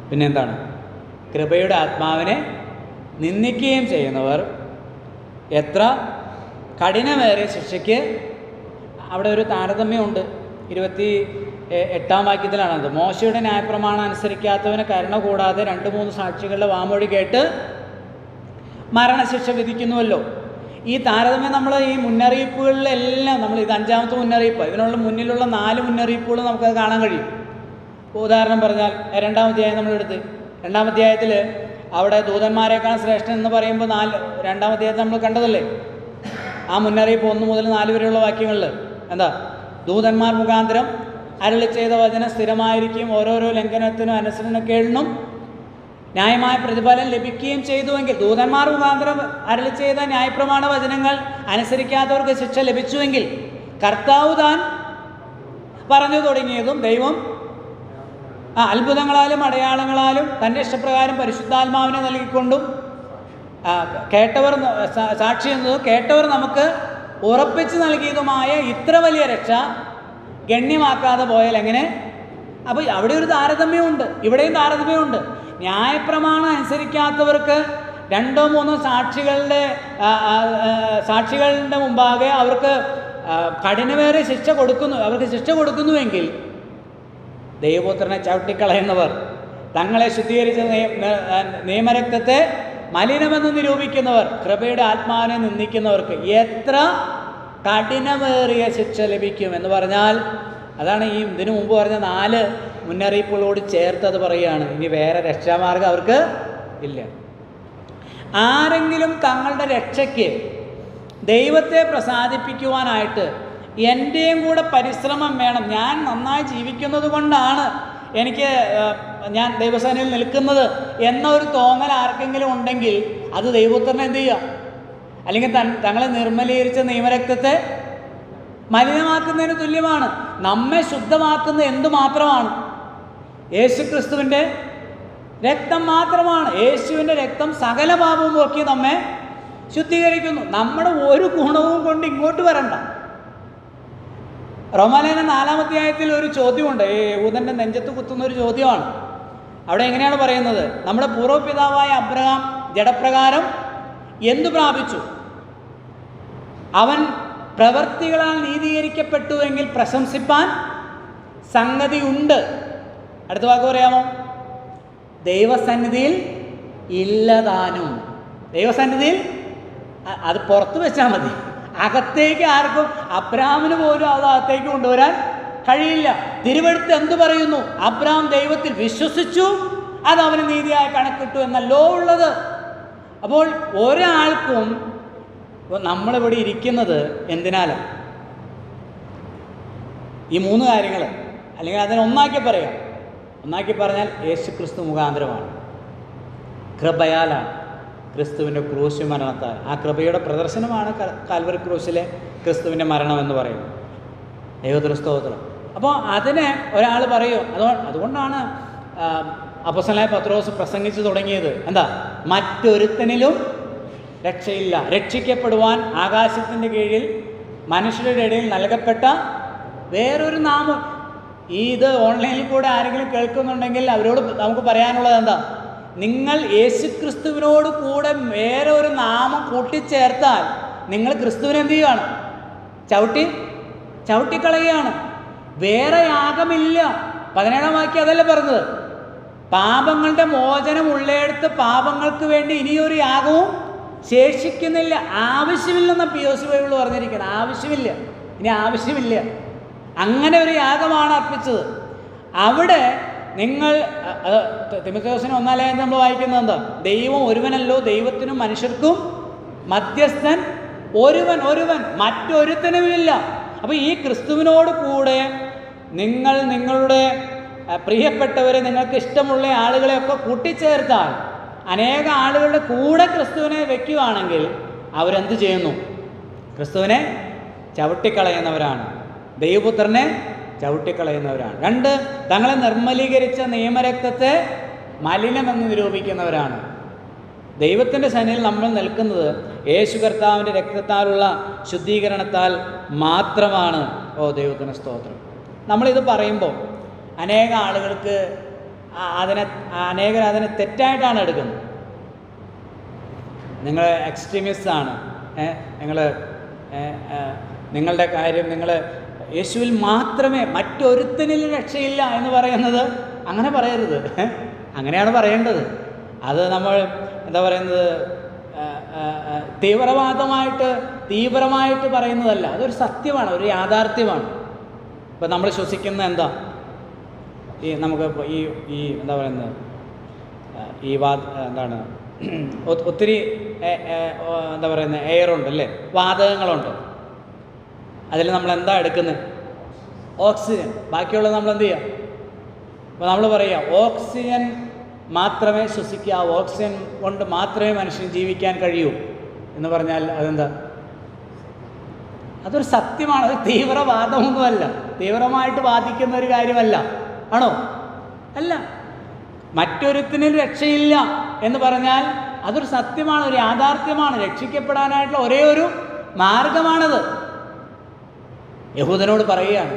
പിന്നെന്താണ്? കൃപയുടെ ആത്മാവിനെ നിന്ദിക്കുകയും ചെയ്യുന്നവർ. എത്ര കഠിനമേറിയ ശിക്ഷയ്ക്ക് അവിടെ ഒരു താരതമ്യമുണ്ട്. 28 വാക്യത്തിലാണത്. മോശയുടെ ന്യായപ്രമാണം അനുസരിക്കാത്തവന് കരുണ കൂടാതെ 2-3 സാക്ഷികളുടെ വാമൊഴി കേട്ട് മരണശിക്ഷ വിധിക്കുന്നുവല്ലോ. ഈ താരതമ്യം നമ്മൾ ഈ മുന്നറിയിപ്പുകളിലെല്ലാം നമ്മൾ ഇത് 5ാമത്തെ മുന്നറിയിപ്പ്, ഇതിനുള്ള മുന്നിലുള്ള 4 മുന്നറിയിപ്പുകൾ നമുക്കത് കാണാൻ കഴിയും. ഉദാഹരണം പറഞ്ഞാൽ 2-ാം അധ്യായം നമ്മളെടുത്ത് 2-ാം അധ്യായത്തിൽ അവിടെ ദൂതന്മാരെക്കാൾ ശ്രേഷ്ഠൻ എന്ന് പറയുമ്പോൾ 2-ാം അധ്യായത്തിൽ നമ്മൾ കണ്ടതല്ലേ ആ മുന്നറിയിപ്പ് 1 മുതൽ 4 വരെയുള്ള വാക്യങ്ങളിൽ എന്താ? ദൂതന്മാർ മുഖാന്തരം അരുളി ചെയ്ത വചനം സ്ഥിരമായിരിക്കും, ഓരോരോ ലംഘനത്തിനും അനുസരണക്കേടിനും ന്യായമായ പ്രതിഫലം ലഭിക്കുകയും ചെയ്തുവെങ്കിൽ, ദൂതന്മാർ മുഖാന്തരം അരുളി ചെയ്ത ന്യായപ്രമാണ വചനങ്ങൾ അനുസരിക്കാത്തവർക്ക് ശിക്ഷ ലഭിച്ചുവെങ്കിൽ, കർത്താവ് താൻ പറഞ്ഞു തുടങ്ങിയതും ദൈവം അത്ഭുതങ്ങളാലും അടയാളങ്ങളാലും തൻ്റെ ഇഷ്ടപ്രകാരം പരിശുദ്ധാത്മാവിനെ നൽകിക്കൊണ്ടും കേട്ടവർ സാക്ഷി എന്നതും കേട്ടവർ നമുക്ക് ഉറപ്പിച്ച് നൽകിയതുമായ ഇത്ര വലിയ രക്ഷ ഗണ്യമാക്കാതെ പോയാൽ എങ്ങനെ? അപ്പോൾ അവിടെ ഒരു താരതമ്യമുണ്ട്, ഇവിടെയും താരതമ്യമുണ്ട്. ന്യായപ്രമാണം അനുസരിക്കാത്തവർക്ക് 2-3 സാക്ഷികളുടെ മുമ്പാകെ അവർക്ക് കഠിനമേറിയ ശിക്ഷ കൊടുക്കുന്നുവെങ്കിൽ, ദൈവപുത്രനെ ചവിട്ടിക്കളയുന്നവർ, തങ്ങളെ ശുദ്ധീകരിച്ച നിയമരക്തത്തെ മലിനമെന്ന് നിരൂപിക്കുന്നവർ, കൃപയുടെ ആത്മാവിനെ നിന്ദിക്കുന്നവർക്ക് എത്ര കഠിനമേറിയ ശിക്ഷ ലഭിക്കും എന്ന് പറഞ്ഞാൽ, അതാണ് ഈ ഇതിനു മുമ്പ് പറഞ്ഞ 4 മുന്നറിയിപ്പുകളോട് ചേർത്തത് പറയുകയാണ്. ഇനി വേറെ രക്ഷാമാർഗം അവർക്ക് ഇല്ല. ആരെങ്കിലും തങ്ങളുടെ രക്ഷയ്ക്ക് ദൈവത്തെ പ്രസാദിപ്പിക്കുവാനായിട്ട് എൻ്റെയും കൂടെ പരിശ്രമം വേണം, ഞാൻ നന്നായി ജീവിക്കുന്നത് കൊണ്ടാണ് ഞാൻ ദൈവസേനയിൽ നിൽക്കുന്നത് എന്നൊരു തോന്നൽ ആർക്കെങ്കിലും ഉണ്ടെങ്കിൽ അത് ദൈവപുത്രനെ എന്ത് ചെയ്യുക? അല്ലെങ്കിൽ തങ്ങളെ നിർമ്മലീകരിച്ച നിയമരക്തത്തെ മലിനമാക്കുന്നതിന് തുല്യമാണ്. നമ്മെ ശുദ്ധമാക്കുന്നത് എന്തുമാത്രമാണ്? യേശുക്രിസ്തുവിൻ്റെ രക്തം മാത്രമാണ്. യേശുവിൻ്റെ രക്തം സകല പാപവും പോക്കി നമ്മെ ശുദ്ധീകരിക്കുന്നു. നമ്മുടെ ഒരു ഗുണവും കൊണ്ട് ഇങ്ങോട്ട് വരണ്ട. റോമാലേഖനം 4-ാം അധ്യായത്തിൽ ഒരു ചോദ്യമുണ്ട്, ഈ യഹൂദൻ്റെ നെഞ്ചത്ത് കുത്തുന്ന ഒരു ചോദ്യമാണ്. അവിടെ എങ്ങനെയാണ് പറയുന്നത്? നമ്മുടെ പൂർവ്വപിതാവായ അബ്രഹാം ജഡപ്രകാരം എന്തു പ്രാപിച്ചു? അവൻ പ്രവൃത്തികളാൽ നീതീകരിക്കപ്പെട്ടുവെങ്കിൽ പ്രശംസിപ്പാൻ സംഗതിയുണ്ട്. അടുത്ത വാക്ക് പറയാമോ? ദൈവസന്നിധിയിൽ ഇല്ലതാനും. ദൈവസന്നിധിയിൽ അത് പുറത്ത് വെച്ചാൽ മതി, അകത്തേക്ക് ആർക്കും, അബ്രഹാമിന് പോലും അത് അകത്തേക്ക് കൊണ്ടുവരാൻ കഴിയില്ല. തിരുവെഴുത്ത് എന്തു പറയുന്നു? അബ്രഹാം ദൈവത്തിൽ വിശ്വസിച്ചു, അത് അവന് നീതിയായി കണക്കിട്ടു എന്നല്ലോ ഉള്ളത്. അപ്പോൾ ഒരാൾക്കും, നമ്മളിവിടെ ഇരിക്കുന്നത് എന്തിനാലാണ്? ഈ 3 കാര്യങ്ങൾ, അല്ലെങ്കിൽ അതിനെ ഒന്നാക്കി പറയാം. ഒന്നാക്കി പറഞ്ഞാൽ യേശുക്രിസ്തു മുഖാന്തരമാണ്, കൃപയാലാണ്, ക്രിസ്തുവിൻ്റെ ക്രൂശ് മരണത്താൽ. ആ കൃപയുടെ പ്രദർശനമാണ് കാൽവരി ക്രൂശിലെ ക്രിസ്തുവിൻ്റെ മരണം എന്ന് പറയുന്നത്. ദൈവത്തിന് സ്തോത്രം. അപ്പോൾ അതിനെ ഒരാൾ പറയും. അതുകൊണ്ടാണ് അപ്പോസ്തലനായ പത്രോസ് പ്രസംഗിച്ചു തുടങ്ങിയത്. എന്താ? മറ്റൊരുത്തനിലും രക്ഷയില്ല, രക്ഷിക്കപ്പെടുവാൻ ആകാശത്തിൻ്റെ കീഴിൽ മനുഷ്യരുടെ ഇടയിൽ നൽകപ്പെട്ട വേറൊരു നാമം. ഇത് ഓൺലൈനിൽ കൂടെ ആരെങ്കിലും കേൾക്കുന്നുണ്ടെങ്കിൽ അവരോട് നമുക്ക് പറയാനുള്ളത് എന്താ? നിങ്ങൾ യേശുക്രിസ്തുവിനോട് കൂടെ വേറെ ഒരു നാമം കൂട്ടിച്ചേർത്താൽ നിങ്ങൾ ക്രിസ്തുവിനെ എന്ത് ചെയ്യുകയാണ്? ചവിട്ടിക്കളയുകയാണ്. വേറെ യാഗമില്ല. 17-ാം വാക്യം അതല്ല പറഞ്ഞത്. പാപങ്ങളുടെ മോചനം ഉള്ളയിടത്ത് പാപങ്ങൾക്ക് വേണ്ടി ഇനിയൊരു യാഗവും ശേഷിക്കുന്നില്ല, ആവശ്യമില്ലെന്ന POC ബൈബിൾ പറഞ്ഞിരിക്കുന്നത്. ആവശ്യമില്ല, ഇനി ആവശ്യമില്ല. അങ്ങനെ ഒരു യാഗമാണ് അർപ്പിച്ചത്. അവിടെ നിങ്ങൾ തിമോഥെയോസിന് 1-ാം ലേഖനത്തിൽ നമ്മൾ വായിക്കുന്നത് എന്താ? ദൈവം ഒരുവനല്ലോ, ദൈവത്തിനും മനുഷ്യർക്കും മധ്യസ്ഥൻ ഒരുവൻ, മറ്റൊരുത്തനുമില്ല. അപ്പോൾ ഈ ക്രിസ്തുവിനോട് കൂടെ നിങ്ങൾ നിങ്ങളുടെ പ്രിയപ്പെട്ടവരെ, നിങ്ങൾക്ക് ഇഷ്ടമുള്ള ആളുകളെയൊക്കെ കൂട്ടിച്ചേർത്താൽ, അനേക ആളുകളുടെ കൂടെ ക്രിസ്തുവിനെ വയ്ക്കുകയാണെങ്കിൽ അവരെന്ത് ചെയ്യുന്നു? ക്രിസ്തുവിനെ ചവിട്ടിക്കളയുന്നവരാണ്, ദൈവപുത്രനെ ചവിട്ടിക്കളയുന്നവരാണ്. 2, തങ്ങളെ നിർമ്മലീകരിച്ച നിയമരക്തത്തെ മലിനമെന്ന് നിരൂപിക്കുന്നവരാണ്. ദൈവത്തിൻ്റെ സന്നിധിയിൽ നമ്മൾ നിൽക്കുന്നത് യേശു കർത്താവിൻ്റെ രക്തത്താലുള്ള ശുദ്ധീകരണത്താൽ മാത്രമാണ്. ദൈവത്തിന് സ്തോത്രം. നമ്മളിത് പറയുമ്പോൾ അനേക ആളുകൾക്ക് അനേകർ അതിനെ തെറ്റായിട്ടാണ് എടുക്കുന്നത്. നിങ്ങൾ എക്സ്ട്രീമിസ്റ്റാണ്, നിങ്ങളുടെ കാര്യം നിങ്ങൾ യേശുവിൽ മാത്രമേ, മറ്റൊരുത്തനിലും രക്ഷയില്ല എന്ന് പറയുന്നത് അങ്ങനെ പറയരുത്. അങ്ങനെയാണ് പറയേണ്ടത്. അത് നമ്മൾ എന്താ പറയുന്നത്, തീവ്രമായിട്ട് പറയുന്നതല്ല. അതൊരു സത്യമാണ്, ഒരു യാഥാർത്ഥ്യമാണ്. ഇപ്പം നമ്മൾ ശ്വസിക്കുന്ന എന്താ, നമുക്ക് ഈ എന്താ പറയുന്നത്, എന്താണ്, ഒത്തിരി എന്താ പറയുന്നത്, എയറുണ്ട് അല്ലേ, വാതകങ്ങളുണ്ട്. അതിൽ നമ്മൾ എന്താ എടുക്കുന്നത്? ഓക്സിജൻ. ബാക്കിയുള്ളത് നമ്മൾ എന്ത് ചെയ്യുക? അപ്പോൾ നമ്മൾ പറയുക ഓക്സിജൻ മാത്രമേ ശ്വസിക്കുക, ഓക്സിജൻ കൊണ്ട് മാത്രമേ മനുഷ്യന് ജീവിക്കാൻ കഴിയൂ എന്ന് പറഞ്ഞാൽ അതെന്താ? അതൊരു സത്യമാണ്. അത് തീവ്രവാദമൊന്നുമല്ല, തീവ്രമായിട്ട് ബാധിക്കുന്ന ഒരു കാര്യമല്ല. ആണോ? അല്ല. മറ്റൊരുത്തിനും രക്ഷയില്ല എന്ന് പറഞ്ഞാൽ അതൊരു സത്യമാണ്, ഒരു യാഥാർത്ഥ്യമാണ്. രക്ഷിക്കപ്പെടാനായിട്ടുള്ള ഒരേ ഒരു മാർഗമാണത്. യഹൂദനോട് പറയുകയാണ്,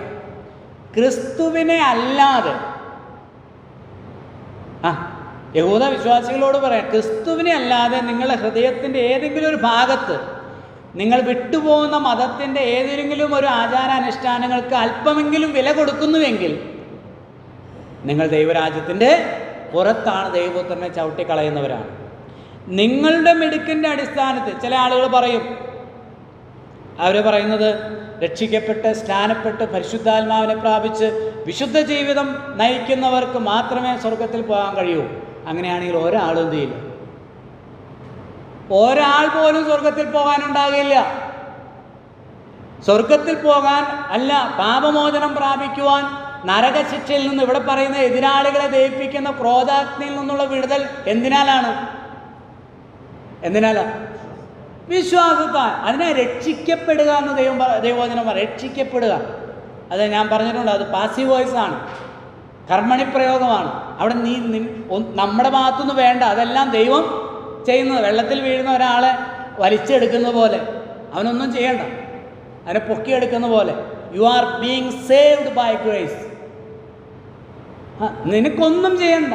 ക്രിസ്തുവിനെ അല്ലാതെ, യഹൂദ വിശ്വാസികളോട് പറയാം, ക്രിസ്തുവിനെ അല്ലാതെ നിങ്ങളുടെ ഹൃദയത്തിൻ്റെ ഏതെങ്കിലും ഒരു ഭാഗത്ത് നിങ്ങൾ വിട്ടുപോകുന്ന മതത്തിൻ്റെ ഏതെങ്കിലും ഒരു ആചാരാനുഷ്ഠാനങ്ങൾക്ക് അല്പമെങ്കിലും വില കൊടുക്കുന്നുവെങ്കിൽ നിങ്ങൾ ദൈവരാജ്യത്തിൻ്റെ പുറത്താണ്, ദൈവപുത്രനെ ചവിട്ടിക്കളയുന്നവരാണ്. നിങ്ങളുടെ മിടുക്കിൻ്റെ അടിസ്ഥാനത്തിൽ ചില ആളുകൾ പറയും, അവർ പറയുന്നത് രക്ഷിക്കപ്പെട്ട് സ്നാനപ്പെട്ട് പരിശുദ്ധാത്മാവിനെ പ്രാപിച്ച് വിശുദ്ധ ജീവിതം നയിക്കുന്നവർക്ക് മാത്രമേ സ്വർഗത്തിൽ പോകാൻ കഴിയൂ. അങ്ങനെയാണെങ്കിൽ ഒരാളും എന്ത് ചെയ്യില്ല, ഒരാൾ പോലും സ്വർഗത്തിൽ പോകാനുണ്ടാകില്ല. സ്വർഗത്തിൽ പോകാൻ അല്ല, പാപമോചനം പ്രാപിക്കുവാൻ, നരകശിക്ഷയിൽ നിന്ന് ഇവിടെ പറയുന്ന എതിരാളികളെ ദഹിപ്പിക്കുന്ന ക്രോധാഗ്നിയിൽ നിന്നുള്ള വിടുതൽ എന്തിനാലാണ്? വിശ്വാസത്താൽ. അതിനെ രക്ഷിക്കപ്പെടുക എന്ന് ദൈവവചനം പറയും. രക്ഷിക്കപ്പെടുക, അത് ഞാൻ പറഞ്ഞിട്ടുണ്ട്, അത് പാസീവ് വോയിസ് ആണ്, കർമ്മണി പ്രയോഗമാണ്. അവിടെ നമ്മുടെ ഭാഗത്തുനിന്ന് വേണ്ട, അതെല്ലാം ദൈവം ചെയ്യുന്നത്. വെള്ളത്തിൽ വീഴുന്ന ഒരാളെ വലിച്ചെടുക്കുന്ന പോലെ, അവനൊന്നും ചെയ്യണ്ട, അതിനെ പൊക്കിയെടുക്കുന്ന പോലെ. You are being saved by grace. നിനക്കൊന്നും ചെയ്യണ്ട,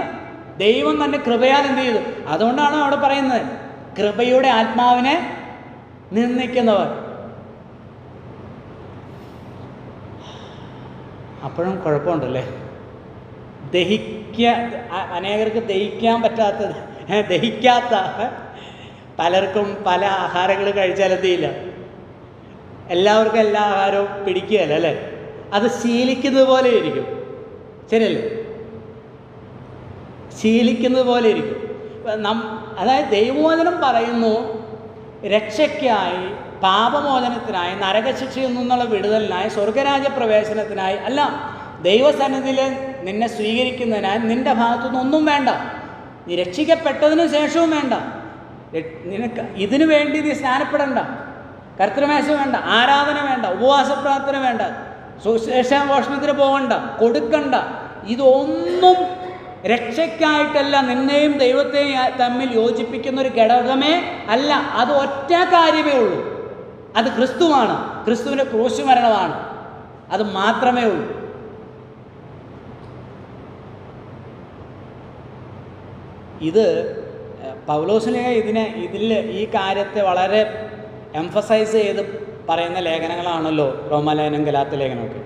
ദൈവം തന്നെ കൃപയാൽ എന്ത് ചെയ്തു. അതുകൊണ്ടാണ് അവിടെ പറയുന്നത് കൃപയുടെ ആത്മാവിനെ നിന്ദിക്കുന്നവർ. അപ്പോഴും കുഴപ്പമുണ്ടല്ലേ, അനേകർക്ക് ദഹിക്കാത്ത പലർക്കും പല ആഹാരങ്ങൾ കഴിച്ചാൽ എന്തില്ല, എല്ലാവർക്കും എല്ലാ ആഹാരവും പിടിക്കുകയല്ല അല്ലേ, അത് ശീലിക്കുന്നത് പോലെ ഇരിക്കും. ശരിയല്ലേ? ശീലിക്കുന്നത് പോലെ ഇരിക്കും. അതായത് ദൈവവചനം പറയുന്നു രക്ഷയ്ക്കായി, പാപമോചനത്തിനായി, നരകശിക്ഷയിൽ നിന്നുള്ള വിടുതലിനായി, സ്വർഗരാജ്യ പ്രവേശനത്തിനായി അല്ല, ദൈവസന്നിധിയിൽ നിന്നെ സ്വീകരിക്കുന്നതിനായി നിൻ്റെ ഭാഗത്തുനിന്ന് ഒന്നും വേണ്ട. നീ രക്ഷിക്കപ്പെട്ടതിന് ശേഷവും വേണ്ട, നിനക്ക് ഇതിനു വേണ്ടി നീ സ്നാനപ്പെടേണ്ട, കർത്തൃമേശ വേണ്ട, ആരാധന വേണ്ട, ഉപവാസ പ്രാർത്ഥന വേണ്ട, സുശേഷാഘോഷണത്തിന് പോകണ്ട, കൊടുക്കണ്ട. ഇതൊന്നും രക്ഷയ്ക്കായിട്ടല്ല, നിന്നെയും ദൈവത്തെയും തമ്മിൽ യോജിപ്പിക്കുന്ന ഒരു ഘടകമേ അല്ല. അത് ഒറ്റ കാര്യമേ ഉള്ളൂ, അത് ക്രിസ്തുവാണ്, ക്രിസ്തുവിൻ്റെ ക്രൂശ് മരണമാണ്. അത് മാത്രമേ ഉള്ളൂ. ഇത് പൗലോസിനെ ഇതിൽ ഈ കാര്യത്തെ വളരെ എംഫസൈസ് ചെയ്ത് പറയുന്ന ലേഖനങ്ങളാണല്ലോ റോമാലേഖനം, ഗലാത്യ ലേഖനമൊക്കെ.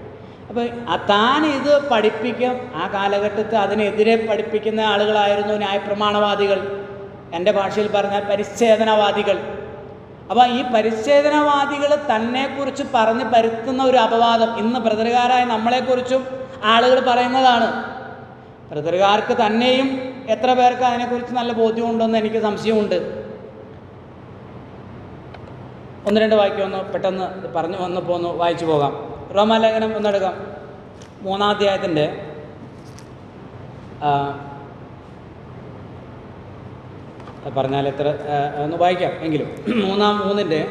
അപ്പോൾ താൻ ഇത് പഠിപ്പിക്കും. ആ കാലഘട്ടത്തിൽ അതിനെതിരെ പഠിപ്പിക്കുന്ന ആളുകളായിരുന്നു ന്യായപ്രമാണവാദികൾ, എൻ്റെ ഭാഷയിൽ പറഞ്ഞാൽ പരിച്ഛേദനവാദികൾ. അപ്പോൾ ഈ പരിച്ഛേദനവാദികൾ തന്നെക്കുറിച്ച് പറഞ്ഞ് പരത്തുന്ന ഒരു അപവാദം ഇന്ന് ബ്രദറുകാരായ നമ്മളെക്കുറിച്ചും ആളുകൾ പറയുന്നതാണ്. ബ്രദറുകാർക്ക് തന്നെയും എത്ര പേർക്ക് അതിനെക്കുറിച്ച് നല്ല ബോധ്യമുണ്ടെന്ന് എനിക്ക് സംശയമുണ്ട്. 1-2 വാക്യം ഒന്ന് പെട്ടെന്ന് പറഞ്ഞു വന്നപ്പോൾ ഒന്ന് വായിച്ചു പോകാം. റോമാലേഖനം ഒന്നെടുക്കാം, 3-ാം അധ്യായത്തിൻ്റെ പറഞ്ഞാൽ എത്ര ഒന്ന് വായിക്കാം എങ്കിലും 3-ന്റെ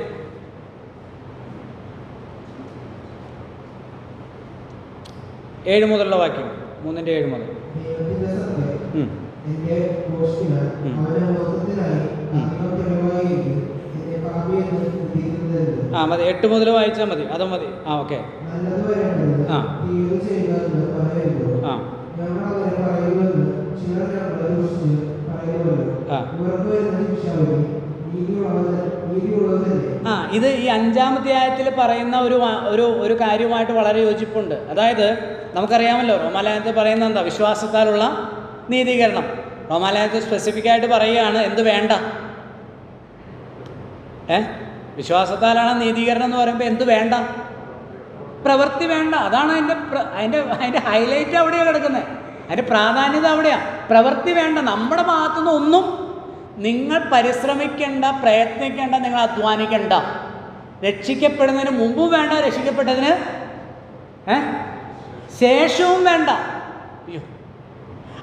7 മുതലുള്ള വാക്യം, 3:7 മുതൽ. ദൈവത്തിന്റെ സത്യം എന്റെ ഘോഷിക്കാൻ അവന്റെ മഹത്വത്തിനായി ആത്മപ്രേമമായിരിക്കും എന്റെ പാപിയെന്ന് നിർത്തിയിരുന്നത്. മതി, 8 മുതൽ വായിച്ചാൽ മതി, അതും മതി. ഓക്കെ. നല്ലത് വരേണ്ടത് തീയത് ചെയ്യുക എന്ന് പറയുമ്പോൾ ഞങ്ങൾ അങ്ങനെ പറയുമെന്ന് ചിലർ ഞങ്ങളെ ദൂഷിച്ച് പറയുമല്ലോ. ഇവർക്ക് വരുന്ന ശിക്ഷാവിധി നീതിയുള്ളതല്ലേ? ഇത് ഈ 5-ാം അധ്യായത്തിൽ പറയുന്ന ഒരു കാര്യവുമായിട്ട് വളരെ യോജിപ്പുണ്ട്. അതായത് നമുക്കറിയാമല്ലോ, റോമാലയത്തിൽ പറയുന്നത് എന്താ? വിശ്വാസത്താലുള്ള നീതീകരണം. റോമാലയത്തിൽ സ്പെസിഫിക് ആയിട്ട് പറയുകയാണ് എന്ത് വേണ്ട. വിശ്വാസത്താലാണ് നീതീകരണം എന്ന് പറയുമ്പോൾ എന്ത് വേണ്ട? പ്രവൃത്തി വേണ്ട. അതാണ് അതിൻ്റെ ഹൈലൈറ്റ് അവിടെയാണ് കിടക്കുന്നത്. അതിൻ്റെ പ്രാധാന്യത അവിടെയാണ്. പ്രവൃത്തി വേണ്ട. നമ്മുടെ ഭാഗത്തുനിന്ന് ഒന്നും നിങ്ങൾ പരിശ്രമിക്കേണ്ട, പ്രയത്നിക്കേണ്ട, നിങ്ങൾ അധ്വാനിക്കേണ്ട. രക്ഷിക്കപ്പെടുന്നതിന് മുമ്പും വേണ്ട, രക്ഷിക്കപ്പെട്ടതിന് ശേഷവും വേണ്ട. അയ്യോ,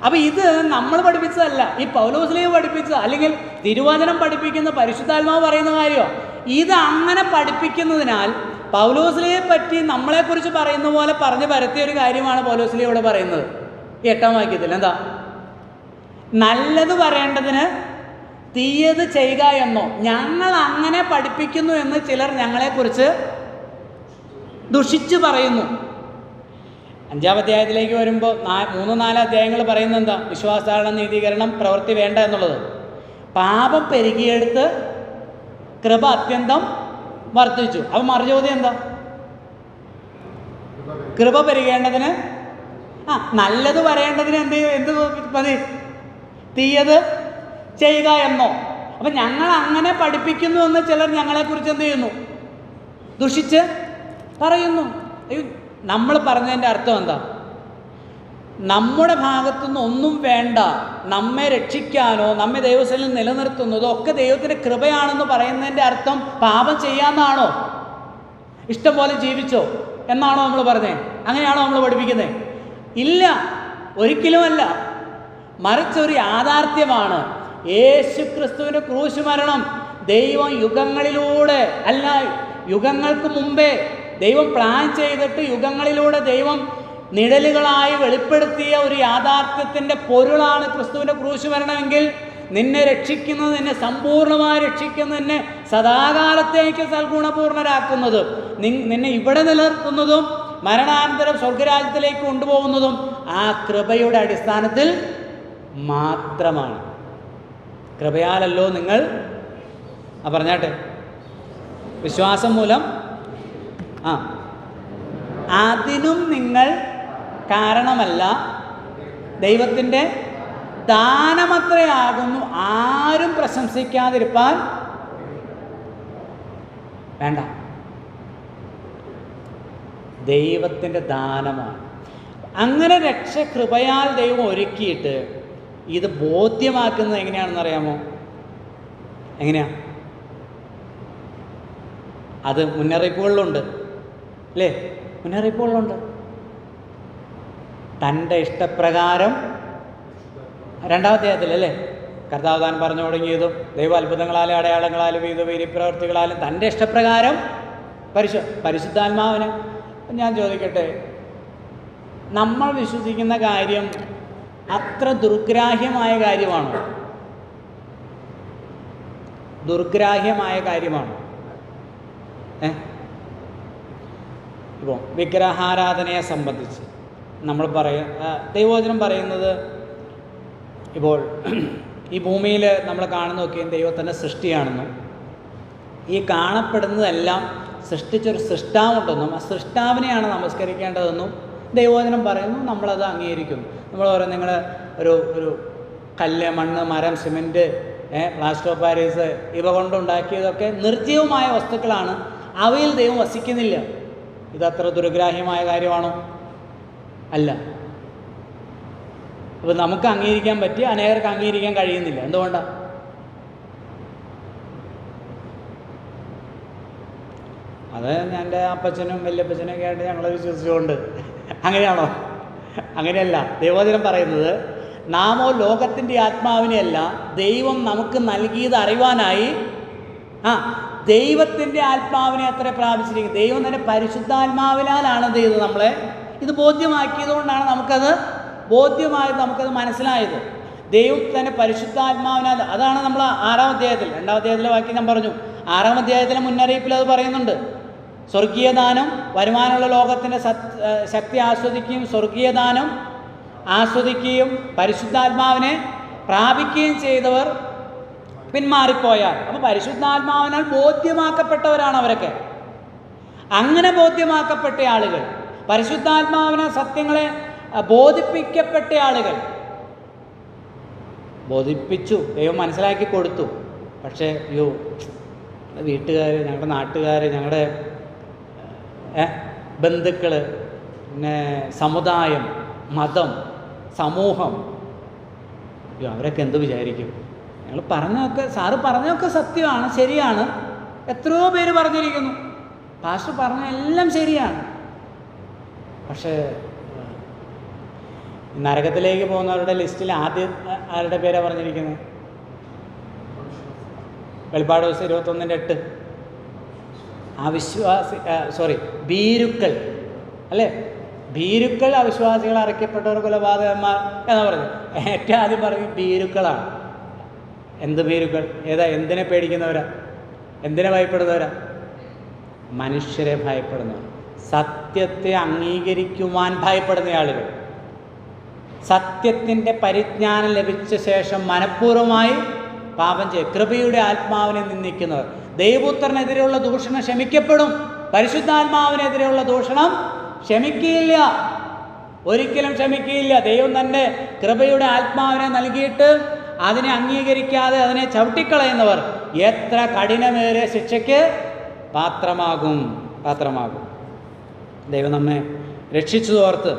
അപ്പം ഇത് നമ്മൾ പഠിപ്പിച്ചതല്ല, ഈ പൗലോസ്ലീഹ പഠിപ്പിച്ചത്, അല്ലെങ്കിൽ തിരുവചനം പഠിപ്പിക്കുന്ന പരിശുദ്ധാത്മാവ് പറയുന്ന കാര്യമോ. ഇത് അങ്ങനെ പഠിപ്പിക്കുന്നതിനാൽ പൗലോസ്ലീഹയെ പറ്റി നമ്മളെക്കുറിച്ച് പറയുന്ന പോലെ പറഞ്ഞ് പരത്തിയ ഒരു കാര്യമാണ് പൗലോസ്ലീഹ ഇവിടെ പറയുന്നത്. ഈ 8-ാം വാക്യത്തിൽ എന്താ? നല്ലത് വരേണ്ടതിന് തീയത് ചെയ്യുക എന്നോ ഞങ്ങൾ അങ്ങനെ പഠിപ്പിക്കുന്നു എന്ന് ചിലർ ഞങ്ങളെക്കുറിച്ച് ദുഷിച്ച് പറയുന്നു. 5-ാം അധ്യായത്തിലേക്ക് വരുമ്പോൾ 3-4 അധ്യായങ്ങൾ പറയുന്നത് എന്താ? വിശ്വാസാരണ നീതീകരണം, പ്രവൃത്തി വേണ്ട എന്നുള്ളത്. പാപം പെരുകിയെടുത്ത് കൃപ അത്യന്തം വർദ്ധിച്ചു. അപ്പം മറുചോദ്യം എന്താ? കൃപ പെരുകേണ്ടതിന് നല്ലത് വരേണ്ടതിന് എന്ത് മതി? തീയത് ചെയ്യുക എന്നോ. അപ്പം ഞങ്ങൾ അങ്ങനെ പഠിപ്പിക്കുന്നു എന്ന് ചിലർ ഞങ്ങളെക്കുറിച്ച് എന്ത് ചെയ്യുന്നു? ദുഷിച്ച് പറയുന്നു. നമ്മൾ പറഞ്ഞതിൻ്റെ അർത്ഥം എന്താ? നമ്മുടെ ഭാഗത്തുനിന്ന് ഒന്നും വേണ്ട, നമ്മെ രക്ഷിക്കാനോ നമ്മെ ദൈവസേനയിൽ നിലനിർത്തുന്നതോ ഒക്കെ ദൈവത്തിൻ്റെ കൃപയാണെന്ന് പറയുന്നതിൻ്റെ അർത്ഥം പാപം ചെയ്യാമെന്നാണോ? ഇഷ്ടം പോലെ ജീവിച്ചോ എന്നാണോ നമ്മൾ പറഞ്ഞത്? അങ്ങനെയാണോ നമ്മൾ പഠിപ്പിക്കുന്നത്? ഇല്ല, ഒരിക്കലുമല്ല. മറിച്ചൊരു യാഥാർത്ഥ്യമാണ്. യേശു ക്രിസ്തുവിൻ്റെ ക്രൂശ് മരണം ദൈവം യുഗങ്ങളിലൂടെ, അല്ല യുഗങ്ങൾക്ക് മുമ്പേ ദൈവം പ്ലാൻ ചെയ്തിട്ട് യുഗങ്ങളിലൂടെ ദൈവം നിഴലുകളായി വെളിപ്പെടുത്തിയ ഒരു യാഥാർത്ഥ്യത്തിൻ്റെ പൊരുളാണ് ക്രിസ്തുവിൻ്റെ ക്രൂശ് മരണമെങ്കിൽ നിന്നെ രക്ഷിക്കുന്നത്, നിന്നെ സമ്പൂർണ്ണമായി രക്ഷിക്കുന്നത്, നിന്നെ സദാകാലത്തേക്ക് സൽഗുണപൂർണ്ണരാക്കുന്നത്, നിന്നെ ഇവിടെ നിലനിർത്തുന്നതും മരണാനന്തരം സ്വർഗരാജ്യത്തിലേക്ക് കൊണ്ടുപോകുന്നതും ആ കൃപയുടെ അടിസ്ഥാനത്തിൽ മാത്രമാണ്. കൃപയാലല്ലോ നിങ്ങൾ പറഞ്ഞാട്ടെ വിശ്വാസം മൂലം അതിനും നിങ്ങൾ കാരണമല്ല, ദൈവത്തിൻ്റെ ദാനമത്രയാകുന്നു, ആരും പ്രശംസിക്കാതിരിപ്പാൻ വേണ്ട. ദൈവത്തിൻ്റെ ദാനമാണ്. അങ്ങനെ രക്ഷ കൃപയാൽ ദൈവം ഒരുക്കിയിട്ട് ഇത് ബോധ്യമാക്കുന്നത് എങ്ങനെയാണെന്ന് അറിയാമോ? എങ്ങനെയാ? അത് മുന്നറിയിപ്പുകളിലുണ്ട്, അല്ലേ? മുന്നറിയിപ്പുകളുണ്ട്. തൻ്റെ ഇഷ്ടപ്രകാരം 2-ാം അധ്യായത്തിലല്ലേ കർത്താവ് താൻ പറഞ്ഞു തുടങ്ങിയതും ദൈവ അത്ഭുതങ്ങളാലും അടയാളങ്ങളാലും വിവിധ വീര്യപ്രവർത്തികളാലും തൻ്റെ ഇഷ്ടപ്രകാരം പരിശുദ്ധാത്മാവിന്. ഞാൻ ചോദിക്കട്ടെ, നമ്മൾ വിശ്വസിക്കുന്ന കാര്യം അത്ര ദുർഗ്രാഹ്യമായ കാര്യമാണോ? ദുർഗ്രാഹ്യമായ കാര്യമാണോ? ഇപ്പോൾ വിഗ്രഹാരാധനയെ സംബന്ധിച്ച് നമ്മൾ ദൈവവചനം പറയുന്നത്, ഇപ്പോൾ ഈ ഭൂമിയിൽ നമ്മൾ കാണുന്നതൊക്കെയും ദൈവത്തിൻ്റെ സൃഷ്ടിയാണെന്നും ഈ കാണപ്പെടുന്നതെല്ലാം സൃഷ്ടിച്ചൊരു സൃഷ്ടാവുണ്ടെന്നും ആ സൃഷ്ടാവിനെയാണ് നമസ്കരിക്കേണ്ടതെന്നും ദൈവവചനം പറയുന്നു. നമ്മളത് അംഗീകരിക്കുന്നു. നമ്മൾ പറയും നിങ്ങൾ ഒരു കല്ല്, മണ്ണ്, മരം, സിമെൻറ്റ്, പ്ലാസ്റ്റർ ഓഫ് പാരീസ് ഇവ കൊണ്ടുണ്ടാക്കിയതൊക്കെ നിർജ്ജീവമായ വസ്തുക്കളാണ്, അവയിൽ ദൈവം വസിക്കുന്നില്ല. ഇതത്ര ദുർഗ്രാഹ്യമായ കാര്യമാണോ? അല്ല. അപ്പോൾ നമുക്ക് അംഗീകരിക്കാൻ പറ്റി, അനേകർക്ക് അംഗീകരിക്കാൻ കഴിയുന്നില്ല. എന്തുകൊണ്ടാണ്? അത് എൻ്റെ അപ്പച്ചനും വല്യപ്പച്ചനും ഒക്കെ ആയിട്ട് ഞങ്ങൾ വിശ്വസിച്ചുകൊണ്ട്. അങ്ങനെയാണോ? അങ്ങനെയല്ല. ദൈവവചനം പറയുന്നത് നാമോ ലോകത്തിൻ്റെ ആത്മാവിനെയല്ല ദൈവം നമുക്ക് നൽകിയത് അറിവാനായി ദൈവത്തിൻ്റെ ആത്മാവിനെ അത്ര പ്രാപിച്ചിരിക്കുന്നത്. ദൈവം തന്നെ പരിശുദ്ധാത്മാവിനാലാണ് ചെയ്തത് നമ്മളെ ഇത് ബോധ്യമാക്കിയതുകൊണ്ടാണ് നമുക്കത് മനസ്സിലായത്. ദൈവം തന്നെ പരിശുദ്ധാത്മാവിനാൽ, അതാണ് നമ്മൾ 6-ാം അധ്യായത്തിൽ 2-ാം അധ്യായത്തിലെ വാക്യം ഞാൻ പറഞ്ഞു, 6-ാം അധ്യായത്തിലെ മുന്നറിയിപ്പിൽ അത് പറയുന്നുണ്ട്. സ്വർഗീയ ദാനം, വരുമാനമുള്ള ലോകത്തിൻ്റെ ശക്തി ആസ്വദിക്കുകയും സ്വർഗീയ ദാനം ആസ്വദിക്കുകയും പരിശുദ്ധാത്മാവിനെ പ്രാപിക്കുകയും ചെയ്തവർ പിന്മാറിപ്പോയാൽ, അപ്പോൾ പരിശുദ്ധാത്മാവിനാൽ ബോധ്യമാക്കപ്പെട്ടവരാണ് അവരൊക്കെ. അങ്ങനെ ബോധ്യമാക്കപ്പെട്ട ആളുകൾ, പരിശുദ്ധാത്മാവിനെ സത്യങ്ങളെ ബോധിപ്പിക്കപ്പെട്ട ആളുകൾ, ബോധിപ്പിച്ചു, ദൈവം മനസ്സിലാക്കി കൊടുത്തു. പക്ഷേ വീട്ടുകാർ, ഞങ്ങളുടെ നാട്ടുകാർ, ഞങ്ങളുടെ ബന്ധുക്കൾ, പിന്നെ സമുദായം, മതം, സമൂഹം, അവരൊക്കെ എന്ത് വിചാരിക്കും? ഞങ്ങൾ സാറ് പറഞ്ഞൊക്കെ സത്യമാണ്, ശരിയാണ്. എത്രയോ പേര് പറഞ്ഞിരിക്കുന്നു, പാസ്റ്റർ പറഞ്ഞ എല്ലാം ശരിയാണ്. പക്ഷേ നരകത്തിലേക്ക് പോകുന്നവരുടെ ലിസ്റ്റിൽ ആദ്യം ആരുടെ പേരാണ് പറഞ്ഞിരിക്കുന്നത്? വെളിപ്പാട് ദിവസം 21:8 ഭീരുക്കൾ അല്ലേ? ഭീരുക്കൾ, അവിശ്വാസികൾ, അറയ്ക്കപ്പെട്ടവർ, കൊലപാതകന്മാർ എന്ന് പറഞ്ഞു. ഏറ്റവും ആദ്യം പറഞ്ഞു ഭീരുക്കളാണ്. എന്ത് ഭീരുക്കൾ? എന്തിനെ പേടിക്കുന്നവരാ? എന്തിനെ ഭയപ്പെടുന്നവരാ? മനുഷ്യരെ ഭയപ്പെടുന്നവർ, സത്യത്തെ അംഗീകരിക്കുവാൻ ഭയപ്പെടുന്ന ആളുകൾ, സത്യത്തിൻ്റെ പരിജ്ഞാനം ലഭിച്ച ശേഷം മനഃപൂർവ്വമായി പാപം ചെയ്യും, കൃപയുടെ ആത്മാവിനെ നിന്ദിക്കുന്നവർ. ദൈവപുത്രനെതിരെയുള്ള ദൂഷണം ക്ഷമിക്കപ്പെടും, പരിശുദ്ധാത്മാവിനെതിരെയുള്ള ദൂഷണം ക്ഷമിക്കുകയില്ല, ഒരിക്കലും ക്ഷമിക്കുകയില്ല. ദൈവം തൻ്റെ കൃപയുടെ ആത്മാവിനെ നൽകിയിട്ട് അതിനെ അംഗീകരിക്കാതെ അതിനെ ചവിട്ടിക്കളയുന്നവർ എത്ര കഠിനമേറിയ ശിക്ഷയ്ക്ക് പാത്രമാകും. ദൈവം നമ്മെ രക്ഷിച്ചതോർത്ത്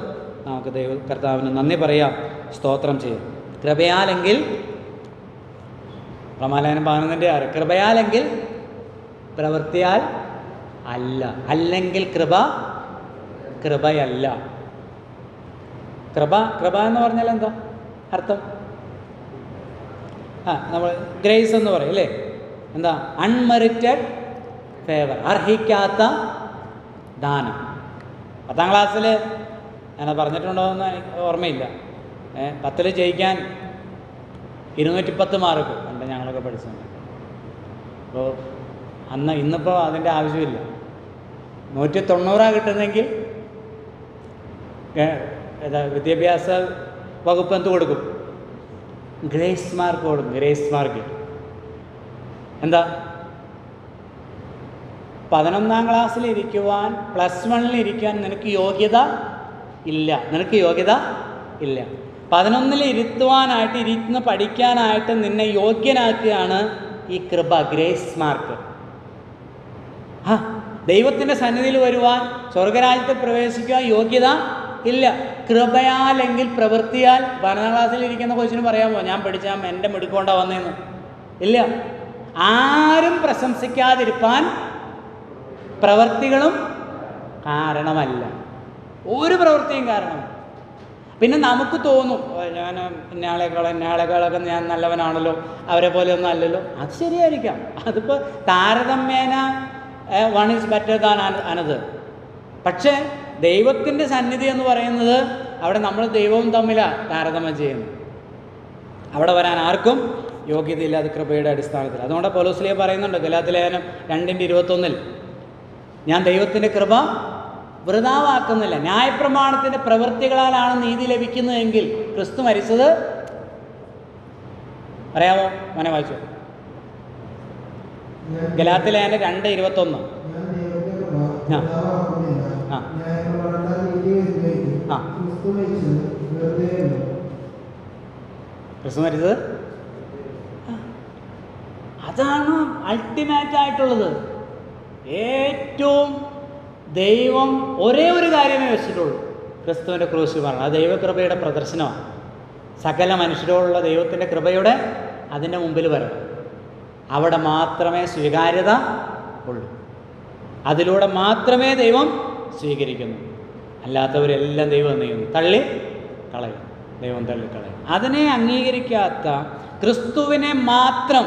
നമുക്ക് കർത്താവിന് നന്ദി പറയാം, സ്തോത്രം ചെയ്യാം. കൃപയാലെങ്കിൽ, റോമാലേഖനം 11:6, കൃപയാലെങ്കിൽ പ്രവൃത്തിയാൽ അല്ല, അല്ലെങ്കിൽ കൃപയല്ല. കൃപ എന്ന് പറഞ്ഞാൽ എന്താ അർത്ഥം? നമ്മൾ ഗ്രേസ് എന്ന് പറയും അല്ലേ? എന്താ? അൺമെറിറ്റഡ് ഫേവർ, അർഹിക്കാത്ത ദാനം. 10ാം ക്ലാസ്സിൽ ഞാൻ പറഞ്ഞിട്ടുണ്ടോ എന്ന് എനിക്ക് ഓർമ്മയില്ല. 10ൽ ജയിക്കാൻ 210 മാർക്ക് പണ്ട് ഞങ്ങളൊക്കെ പഠിച്ചിട്ടുണ്ട്. അപ്പോൾ ഇന്നിപ്പോൾ അതിൻ്റെ ആവശ്യമില്ല. 190 കിട്ടുന്നെങ്കിൽ വിദ്യാഭ്യാസ വകുപ്പ് എന്ത് കൊടുക്കും? ഗ്രേസ് മാർക്ക് കൊടുക്കും. ഗ്രേസ് മാർക്ക് എന്താ? 11ാം ക്ലാസ്സിലിരിക്കുവാൻ, +1 ഇരിക്കാൻ നിനക്ക് യോഗ്യത ഇല്ല. 11ൽ ഇരുത്തുവാനായിട്ട്, ഇരുന്ന് പഠിക്കാനായിട്ട് നിന്നെ യോഗ്യനാക്കുകയാണ് ഈ കൃപ, ഗ്രേസ് മാർക്ക്. ദൈവത്തിൻ്റെ സന്നിധിയിൽ വരുവാൻ, സ്വർഗരാജ്യത്തിൽ പ്രവേശിക്കുവാൻ യോഗ്യത ഇല്ല. കൃപയാലെങ്കിൽ പ്രവൃത്തിയാൽ. 12ാം ക്ലാസ്സിലിരിക്കുന്ന കൊച്ചിന് പറയാമോ ഞാൻ പഠിച്ചാൽ എൻ്റെ മിടുക്കൊണ്ടാണ് വന്നതെന്ന്? ഇല്ല. ആരും പ്രശംസിക്കാതിരിപ്പാൻ പ്രവൃത്തികളും കാരണമല്ല, ഒരു പ്രവൃത്തിയും കാരണമല്ല. പിന്നെ നമുക്ക് തോന്നും ഇന്നയാളെക്കാളൊക്കെ ഞാൻ നല്ലവനാണല്ലോ, അവരെ പോലെയൊന്നും അല്ലല്ലോ. അത് ശരിയായിരിക്കാം. അതിപ്പോൾ താരതമ്യേന one is better than another. പക്ഷേ ദൈവത്തിൻ്റെ സന്നിധി എന്ന് പറയുന്നത്, അവിടെ നമ്മൾ ദൈവവും തമ്മിലാണ് താരതമ്യം ചെയ്യുന്നത്. അവിടെ വരാൻ ആർക്കും യോഗ്യതയില്ല, അത് കൃപയുടെ അടിസ്ഥാനത്തിൽ. അതുകൊണ്ട് പൗലോസ് പറയുന്നുണ്ട് ഗലാത്യലേഖനം 2:21, ഞാൻ ദൈവത്തിൻ്റെ കൃപ വൃഥാവാക്കുന്നില്ല. ന്യായപ്രമാണത്തിൻ്റെ പ്രവൃത്തികളാലാണ് നീതി ലഭിക്കുന്നതെങ്കിൽ ക്രിസ്തു മരിച്ചത് അറിയാമോ? മനെ വായിച്ചു. ഗലാത്യലേഖനം 2:21. ക്രിസ്തു മരിച്ചത് അതാണ് അൾട്ടിമേറ്റ് ആയിട്ടുള്ളത്. ഏറ്റവും ദൈവം ഒരേ ഒരു കാര്യമേ വെച്ചിട്ടുള്ളൂ, ക്രിസ്തുവിൻ്റെ ക്രൂശിൽ മരണം. അത് ദൈവകൃപയുടെ പ്രദർശനമാണ്. സകല മനുഷ്യരോടുള്ള ദൈവത്തിൻ്റെ കൃപയുടെ അതിൻ്റെ മുമ്പിൽ വരണം. അവിടെ മാത്രമേ സ്വീകാര്യത ഉള്ളൂ, അതിലൂടെ മാത്രമേ ദൈവം സ്വീകരിക്കുന്നു. അല്ലാത്തവരെല്ലാം ദൈവം എന്ത് ചെയ്യുന്നു? തള്ളിക്കളയും. ദൈവം തള്ളിക്കളയും. അതിനെ അംഗീകരിക്കാത്ത ക്രിസ്തുവിനെ മാത്രം,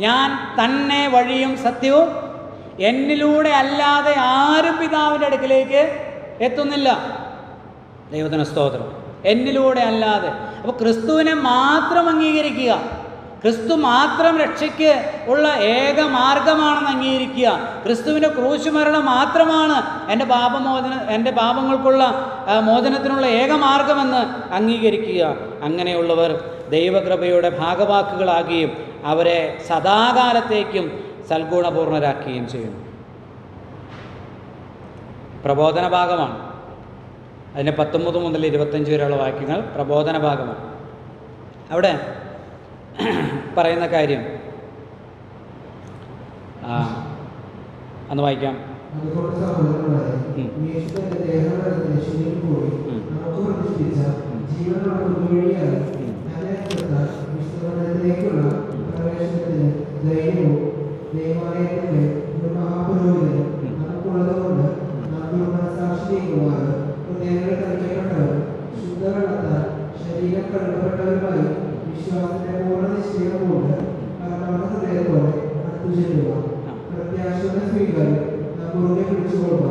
ഞാൻ തന്നെ വഴിയും സത്യവും, എന്നിലൂടെ അല്ലാതെ ആരും പിതാവിൻ്റെ അടുക്കിലേക്ക് എത്തുന്നില്ല. ദൈവത്തിന് സ്തോത്രം. എന്നിലൂടെ അല്ലാതെ. അപ്പോൾ ക്രിസ്തുവിനെ മാത്രം അംഗീകരിക്കുക, ക്രിസ്തു മാത്രം രക്ഷയ്ക്ക് ഉള്ള ഏക മാർഗമാണെന്ന് അംഗീകരിക്കുക. ക്രിസ്തുവിൻ്റെ ക്രൂശുമരണം മാത്രമാണ് എൻ്റെ പാപങ്ങൾക്കുള്ള മോചനത്തിനുള്ള ഏക മാർഗമെന്ന് അംഗീകരിക്കുക. അങ്ങനെയുള്ളവർ ദൈവകൃപയുടെ ഭാഗവാക്കുകളാകുകയും അവരെ സദാകാലത്തേക്കും സൽഗുണപൂർണരാക്കുകയും ചെയ്യുന്നു. പ്രബോധന ഭാഗമാണ്. അതിന് 19 മുതൽ 25 വരെയുള്ള വാക്യങ്ങൾ പ്രബോധന ഭാഗമാണ്. അവിടെ പറയുന്ന കാര്യം അന്ന് വായിക്കാം. അതുകൊണ്ട് സഹോദരന്മാരെ, യേശു തന്റെ ദേഹമരണത്തിന് ശരീരം പോയി നമുക്ക് പ്രതിഷ്ഠിച്ച ജീവനുള്ള പുതുവഴിയായി തന്നെ കൊടുത്താൽ വിശുദ്ധമണ്ഡലത്തിലേക്കുള്ള പ്രവേശനത്തിന് ധൈര്യവും ദൈവാലയത്തിന്റെ ഒരു മഹാപുരോഹിതനും നമുക്കുള്ളതുകൊണ്ട് നാം ദുർമനസാക്ഷി നീക്കുവാനും ഹൃദയങ്ങൾ തനിക്കപ്പെട്ടവരും ശുദ്ധവെള്ളത്താൽ ശരീരം കഴുകപ്പെട്ടവരുമായി വിശ്വാസത്തിന്റെ പൂർണ്ണ നിശ്ചയം കൊണ്ട് പരമാർത്ഥ ഹൃദയത്തോടെ അടുത്തു ചെല്ലുക. പ്രത്യാശയുടെ സ്വീകാര്യം നാം മുറുകെ പിടിച്ചുകൊള്ളുക.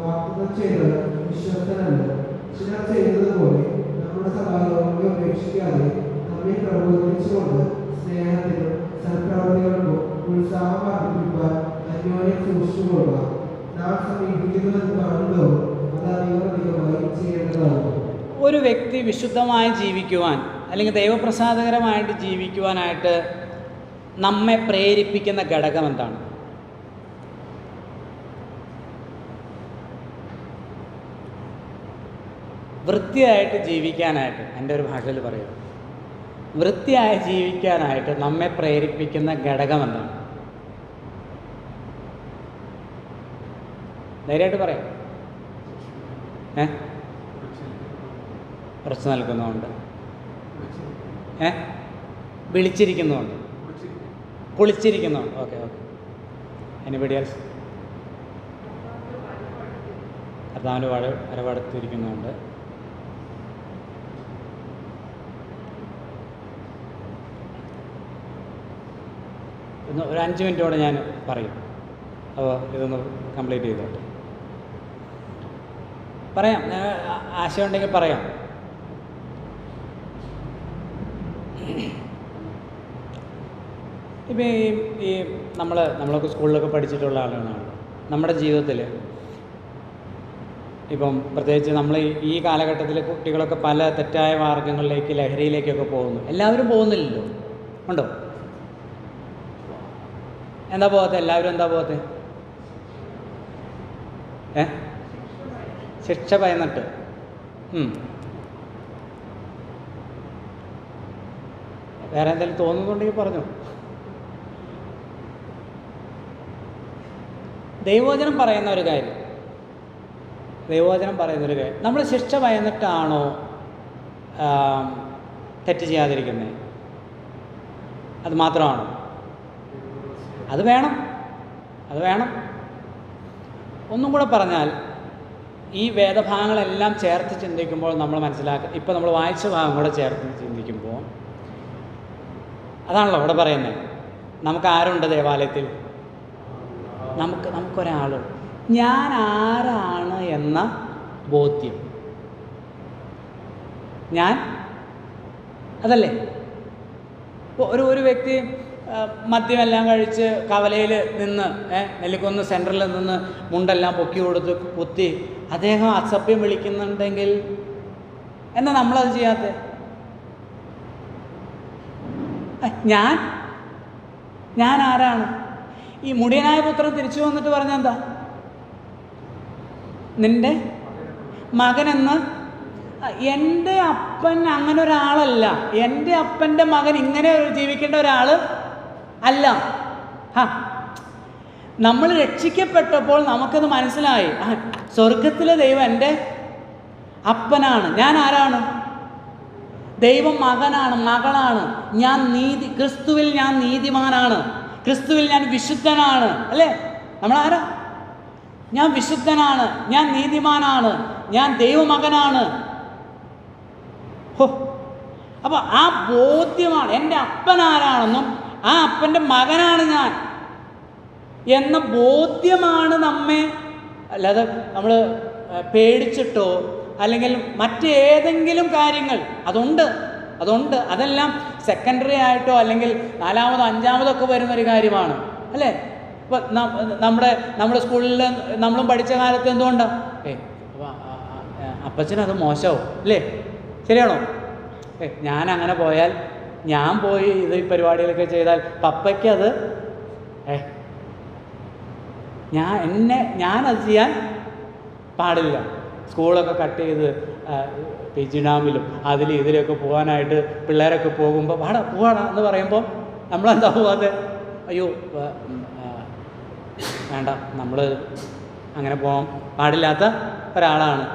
വാഗ്ദത്തം ചെയ്തത് വിശ്വസ്തനല്ല. ചിലർ ചെയ്തതുപോലെ നമ്മുടെ സഭായോഗങ്ങളെ ഉപേക്ഷിക്കാതെ നമ്മെ പ്രബോധിപ്പിച്ചുകൊണ്ട് സ്നേഹത്തിനും സൽപ്രവൃത്തികൾക്കും ഉത്സാഹം വർദ്ധിപ്പിക്കാൻ അന്യോന്യം സൂക്ഷിച്ചുകൊള്ളുക. നാം സമീപിക്കുന്നതെന്ന് കാണുന്നതോ അത് അധികമായി ചെയ്യേണ്ടതാകും. ഒരു വ്യക്തി വിശുദ്ധമായി ജീവിക്കുവാൻ അല്ലെങ്കിൽ ദൈവപ്രസാദകരമായിട്ട് ജീവിക്കുവാനായിട്ട് നമ്മെ പ്രേരിപ്പിക്കുന്ന ഘടകം എന്താണ്? വൃത്തിയായിട്ട് ജീവിക്കാനായിട്ട്, എൻ്റെ ഒരു ഭാഷയിൽ പറയുക, വൃത്തിയായി ജീവിക്കാനായിട്ട് നമ്മെ പ്രേരിപ്പിക്കുന്ന ഘടകം എന്താണ്? ധൈര്യമായിട്ട് പറയാം. ഉറച്ചു നിൽക്കുന്നുണ്ട്, വിളിച്ചിരിക്കുന്നുണ്ട്, കുളിച്ചിരിക്കുന്നുണ്ട്. Okay okay. Anybody else? കർത്താവിൻ്റെ വരവടുത്തിരിക്കുന്നുണ്ട്. ഒരു 5 മിനിറ്റോടെ ഞാൻ പറയും. അപ്പോൾ ഇതൊന്ന് കംപ്ലീറ്റ് ചെയ്തോട്ടെ. പറയാം, ആശയമുണ്ടെങ്കിൽ പറയാം. ഇപ്പം ഈ നമ്മളൊക്കെ സ്കൂളിലൊക്കെ പഠിച്ചിട്ടുള്ള ആളുകളാണ്. നമ്മുടെ ജീവിതത്തിൽ ഇപ്പം പ്രത്യേകിച്ച് നമ്മൾ ഈ കാലഘട്ടത്തിൽ കുട്ടികളൊക്കെ പല തെറ്റായ മാർഗങ്ങളിലേക്ക്, ലഹരിയിലേക്കൊക്കെ പോകുന്നു. എല്ലാവരും പോകുന്നില്ലല്ലോ, ഉണ്ടോ? എന്താ പോകത്തെ? എല്ലാവരും എന്താ പോകത്തെ? ശിക്ഷ ഭയന്നിട്ട്. വേറെ എന്തെങ്കിലും തോന്നുന്നുണ്ടെങ്കിൽ പറഞ്ഞു. ദൈവവചനം പറയുന്ന ഒരു കാര്യം, നമ്മൾ ശിക്ഷ ഭയന്നിട്ടാണോ തെറ്റ് ചെയ്യാതിരിക്കുന്നത്? അത് മാത്രമാണോ? അത് വേണം. ഒന്നും കൂടെ പറഞ്ഞാൽ, ഈ വേദഭാഗങ്ങളെല്ലാം ചേർത്ത് ചിന്തിക്കുമ്പോൾ നമ്മൾ മനസ്സിലാക്കുക, ഇപ്പോൾ നമ്മൾ വായിച്ച ഭാഗം കൂടെ ചേർത്ത് ചിന്തിക്കുമ്പോൾ അതാണല്ലോ ഇവിടെ പറയുന്നത്. നമുക്ക് ആരുണ്ട് ദേവാലയത്തിൽ? നമുക്കൊരാളുണ്ട്. ഞാൻ ആരാണ് എന്ന ബോധ്യം. അതല്ലേ ഒരു വ്യക്തി മദ്യമെല്ലാം കഴിച്ച് കവലയിൽ നിന്ന്, നെല്ലിക്കുന്ന് സെൻറ്ററിൽ നിന്ന് മുണ്ടെല്ലാം പൊക്കി കൊടുത്ത് കുത്തി അദ്ദേഹം അസഭ്യം വിളിക്കുന്നുണ്ടെങ്കിൽ എന്താ നമ്മളത് ചെയ്യാത്ത? ഞാൻ ആരാണ്? ഈ മുടിയനായ പുത്രൻ തിരിച്ചു വന്നിട്ട് പറഞ്ഞെന്താ? നിൻ്റെ മകനെന്ന്. എൻ്റെ അപ്പൻ അങ്ങനെ ഒരാളല്ല. എൻ്റെ അപ്പൻ്റെ മകൻ ഇങ്ങനെ ജീവിക്കേണ്ട ഒരാൾ അല്ല. നമ്മൾ രക്ഷിക്കപ്പെട്ടപ്പോൾ നമുക്കത് മനസ്സിലായി. സ്വർഗത്തിലെ ദൈവം എൻ്റെ അപ്പനാണ്. ഞാൻ ആരാണ്? ദൈവം മകനാണ്, മകളാണ്. ക്രിസ്തുവിൽ ഞാൻ നീതിമാനാണ്, ക്രിസ്തുവിൽ ഞാൻ വിശുദ്ധനാണ്. അല്ലേ? നമ്മളാരാ? ഞാൻ വിശുദ്ധനാണ്, ഞാൻ നീതിമാനാണ്, ഞാൻ ദൈവമകനാണ്. അപ്പോൾ ആ ബോധ്യമാണ്. എൻ്റെ അപ്പൻ ആരാണെന്നും ആ അപ്പൻ്റെ മകനാണ് ഞാൻ എന്ന ബോധ്യമാണ് നമ്മെ, അല്ലാതെ നമ്മൾ പേടിച്ചിട്ടോ അല്ലെങ്കിൽ മറ്റേതെങ്കിലും കാര്യങ്ങൾ അതുണ്ട്, അതെല്ലാം സെക്കൻഡറി ആയിട്ടോ അല്ലെങ്കിൽ നാലാമതോ അഞ്ചാമതൊക്കെ വരുന്നൊരു കാര്യമാണ് അല്ലേ. ഇപ്പം നമ്മുടെ സ്കൂളിൽ നമ്മളും പഠിച്ച കാലത്ത് എന്തുകൊണ്ടാണ് അപ്പച്ചനത് മോശമാവും അല്ലേ, ശരിയാണോ? ഞാനങ്ങനെ പോയാൽ, ഞാൻ പോയി ഇത് ഈ പരിപാടികളൊക്കെ ചെയ്താൽ പപ്പയ്ക്കത് ഞാനത് ചെയ്യാൻ പാടില്ല. സ്കൂളൊക്കെ കട്ട് ചെയ്ത് PG ഡാമിലും ഇതിലൊക്കെ പോകാനായിട്ട് പിള്ളേരൊക്കെ പോകുമ്പോൾ പോവാടാ എന്ന് പറയുമ്പോൾ നമ്മളെന്താ പോവാതെ, അയ്യോ വേണ്ട, നമ്മൾ അങ്ങനെ പോകാൻ പാടില്ലാത്ത ഒരാളാണ്.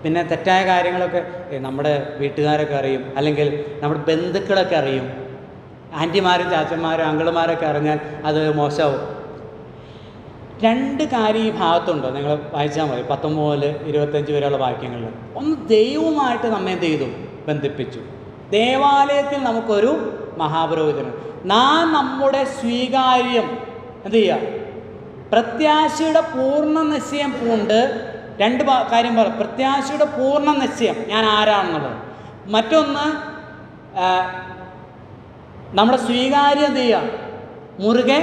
പിന്നെ തെറ്റായ കാര്യങ്ങളൊക്കെ നമ്മുടെ വീട്ടുകാരൊക്കെ അറിയും, അല്ലെങ്കിൽ നമ്മുടെ ബന്ധുക്കളൊക്കെ അറിയും. ആൻറ്റിമാരും ചാച്ചന്മാരും അങ്കിളുമാരൊക്കെ അറിഞ്ഞാൽ അത് മോശമാവും. 2 കാര്യം ഈ ഭാഗത്തുണ്ട്, നിങ്ങൾ വായിച്ചാൽ മതി. 19 മുതൽ 25 വരെയുള്ള വാക്യങ്ങളിൽ. ഒന്ന്, ദൈവവുമായിട്ട് നമ്മെ എന്ത് ചെയ്തു? ബന്ധിപ്പിച്ചു. ദേവാലയത്തിൽ നമുക്കൊരു മഹാപുരോഹിതൻ. നാം നമ്മുടെ സ്വീകാര്യം എന്ത് ചെയ്യുക? പ്രത്യാശയുടെ പൂർണ്ണ നിശ്ചയം പൂണ്ട്. 2 കാര്യം പറ. പ്രത്യാശയുടെ പൂർണ്ണ നിശ്ചയം, ഞാൻ ആരാണെന്നുള്ളത്. മറ്റൊന്ന്, നമ്മുടെ സ്വീകാര്യം എന്ത് ചെയ്യുക? മുറുകെ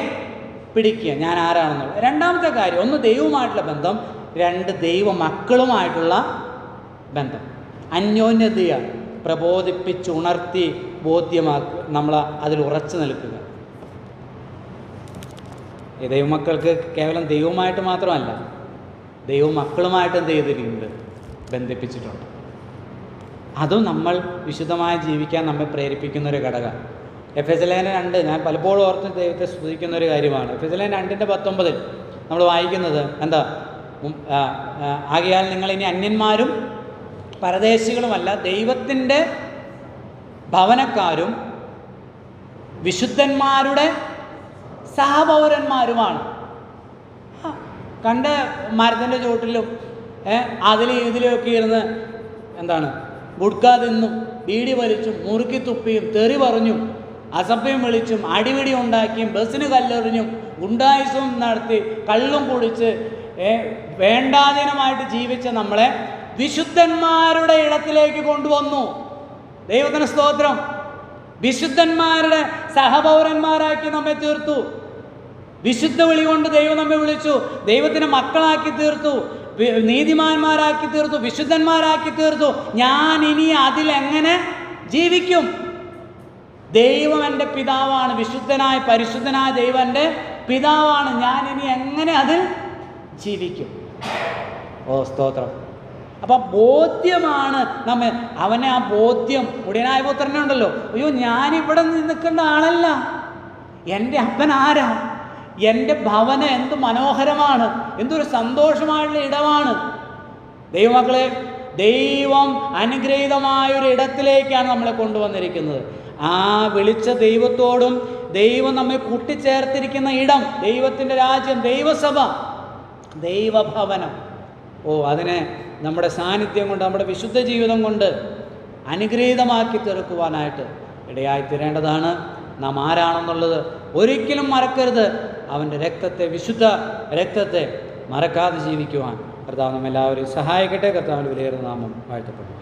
പിടിക്കുക, ഞാൻ ആരാണെന്നുള്ളത്. 2ാമത്തെ കാര്യം, ഒന്ന് ദൈവവുമായിട്ടുള്ള ബന്ധം, 2 ദൈവ മക്കളുമായിട്ടുള്ള ബന്ധം. അന്യോന്യതയെ പ്രബോധിപ്പിച്ചുണർത്തി ബോധ്യമാക്കുക, നമ്മൾ അതിൽ ഉറച്ചു നിൽക്കുക. ഈ ദൈവമക്കൾക്ക് കേവലം ദൈവവുമായിട്ട് മാത്രമല്ല, ദൈവമക്കളുമായിട്ട് എന്ത് ചെയ്തിട്ടുണ്ട്? ബന്ധിപ്പിച്ചിട്ടുണ്ട്. അതും നമ്മൾ വിശുദ്ധമായി ജീവിക്കാൻ നമ്മെ പ്രേരിപ്പിക്കുന്നൊരു ഘടകം. എഫെസ്യർ 2 ഞാൻ പലപ്പോഴും ഓർത്ത് ദൈവത്തെ സ്തുതിക്കുന്നൊരു കാര്യമാണ്. എഫെസ്യർ 2:19 നമ്മൾ വായിക്കുന്നത് എന്താ? ആകയാൽ നിങ്ങൾ ഇനി അന്യന്മാരും പരദേശികളുമല്ല, ദൈവത്തിൻ്റെ ഭവനക്കാരും വിശുദ്ധന്മാരുടെ സഹപൗരന്മാരുമാണ്. കണ്ട മരത്തിൻ്റെ ചുവട്ടിലും ഇതിലൊക്കെ ഇരുന്ന് എന്താണ് ഗുഡ്ക തിന്നും ബീഡി വലിച്ചും മുറുക്കി തുപ്പിയും തെറി പറഞ്ഞും അസഭ്യം വിളിച്ചും അടിപിടി ഉണ്ടാക്കിയും ബസ്സിന് കല്ലെറിഞ്ഞും ഗുണ്ടായുസവും നടത്തി കള്ളും കുടിച്ച് വേണ്ടാധീനമായിട്ട് ജീവിച്ച നമ്മളെ വിശുദ്ധന്മാരുടെ ഇടത്തിലേക്ക് കൊണ്ടുവന്നു. ദൈവത്തിന് സ്തോത്രം. വിശുദ്ധന്മാരുടെ സഹപൗരന്മാരാക്കി നമ്മെ തീർത്തു. വിശുദ്ധ വിളി കൊണ്ട് ദൈവം നമ്മെ വിളിച്ചു. ദൈവത്തിൻ്റെ മക്കളാക്കി തീർത്തു, നീതിമാന്മാരാക്കി തീർത്തു, വിശുദ്ധന്മാരാക്കി തീർത്തു. ഞാൻ ഇനി അതിലെങ്ങനെ ജീവിക്കും? ദൈവം എൻ്റെ പിതാവാണ്, വിശുദ്ധനായ പരിശുദ്ധനായ ദൈവം എൻ്റെ പിതാവാണ്. ഞാൻ ഇനി എങ്ങനെ അതിൽ ജീവിക്കും? ഓ സ്തോത്രം. അപ്പം ബോധ്യമാണ് നമ്മെ. അവനെ ആ ബോധ്യം, ഉടനായ പുത്രനെ ഉണ്ടല്ലോ, അയ്യോ ഞാനിവിടെ നിൽക്കേണ്ട ആളല്ല, എൻ്റെ അപ്പൻ ആരാ, എൻ്റെ ഭവനം എന്ത് മനോഹരമാണ്, എന്തൊരു സന്തോഷമായുള്ള ഇടമാണ്. ദൈവമക്കളെ, ദൈവം അനുഗ്രഹീതമായൊരു ഇടത്തിലേക്കാണ് നമ്മളെ കൊണ്ടുവന്നിരിക്കുന്നത്. ആ വിളിച്ച ദൈവത്തോടും ദൈവം നമ്മെ കൂട്ടിച്ചേർത്തിരിക്കുന്ന ഇടം, ദൈവത്തിൻ്റെ രാജ്യം, ദൈവസഭ, ദൈവഭവനം. അതിനെ നമ്മുടെ സാന്നിധ്യം കൊണ്ട്, നമ്മുടെ വിശുദ്ധ ജീവിതം കൊണ്ട് അനുഗ്രഹീതമാക്കി തീർക്കുവാനായിട്ട് ഇടയായിത്തീരേണ്ടതാണ്. നാം ആരാണെന്നുള്ളത് ഒരിക്കലും മറക്കരുത്. അവൻ്റെ രക്തത്തെ, വിശുദ്ധ രക്തത്തെ മറക്കാതെ ജീവിക്കുവാൻ കർത്താവ് നമ്മെല്ലാവരെയും സഹായിക്കട്ടെ. കർത്താവിൻ്റെ വിലയേറുന്ന നാമം വാഴ്ത്തപ്പെടുന്നു.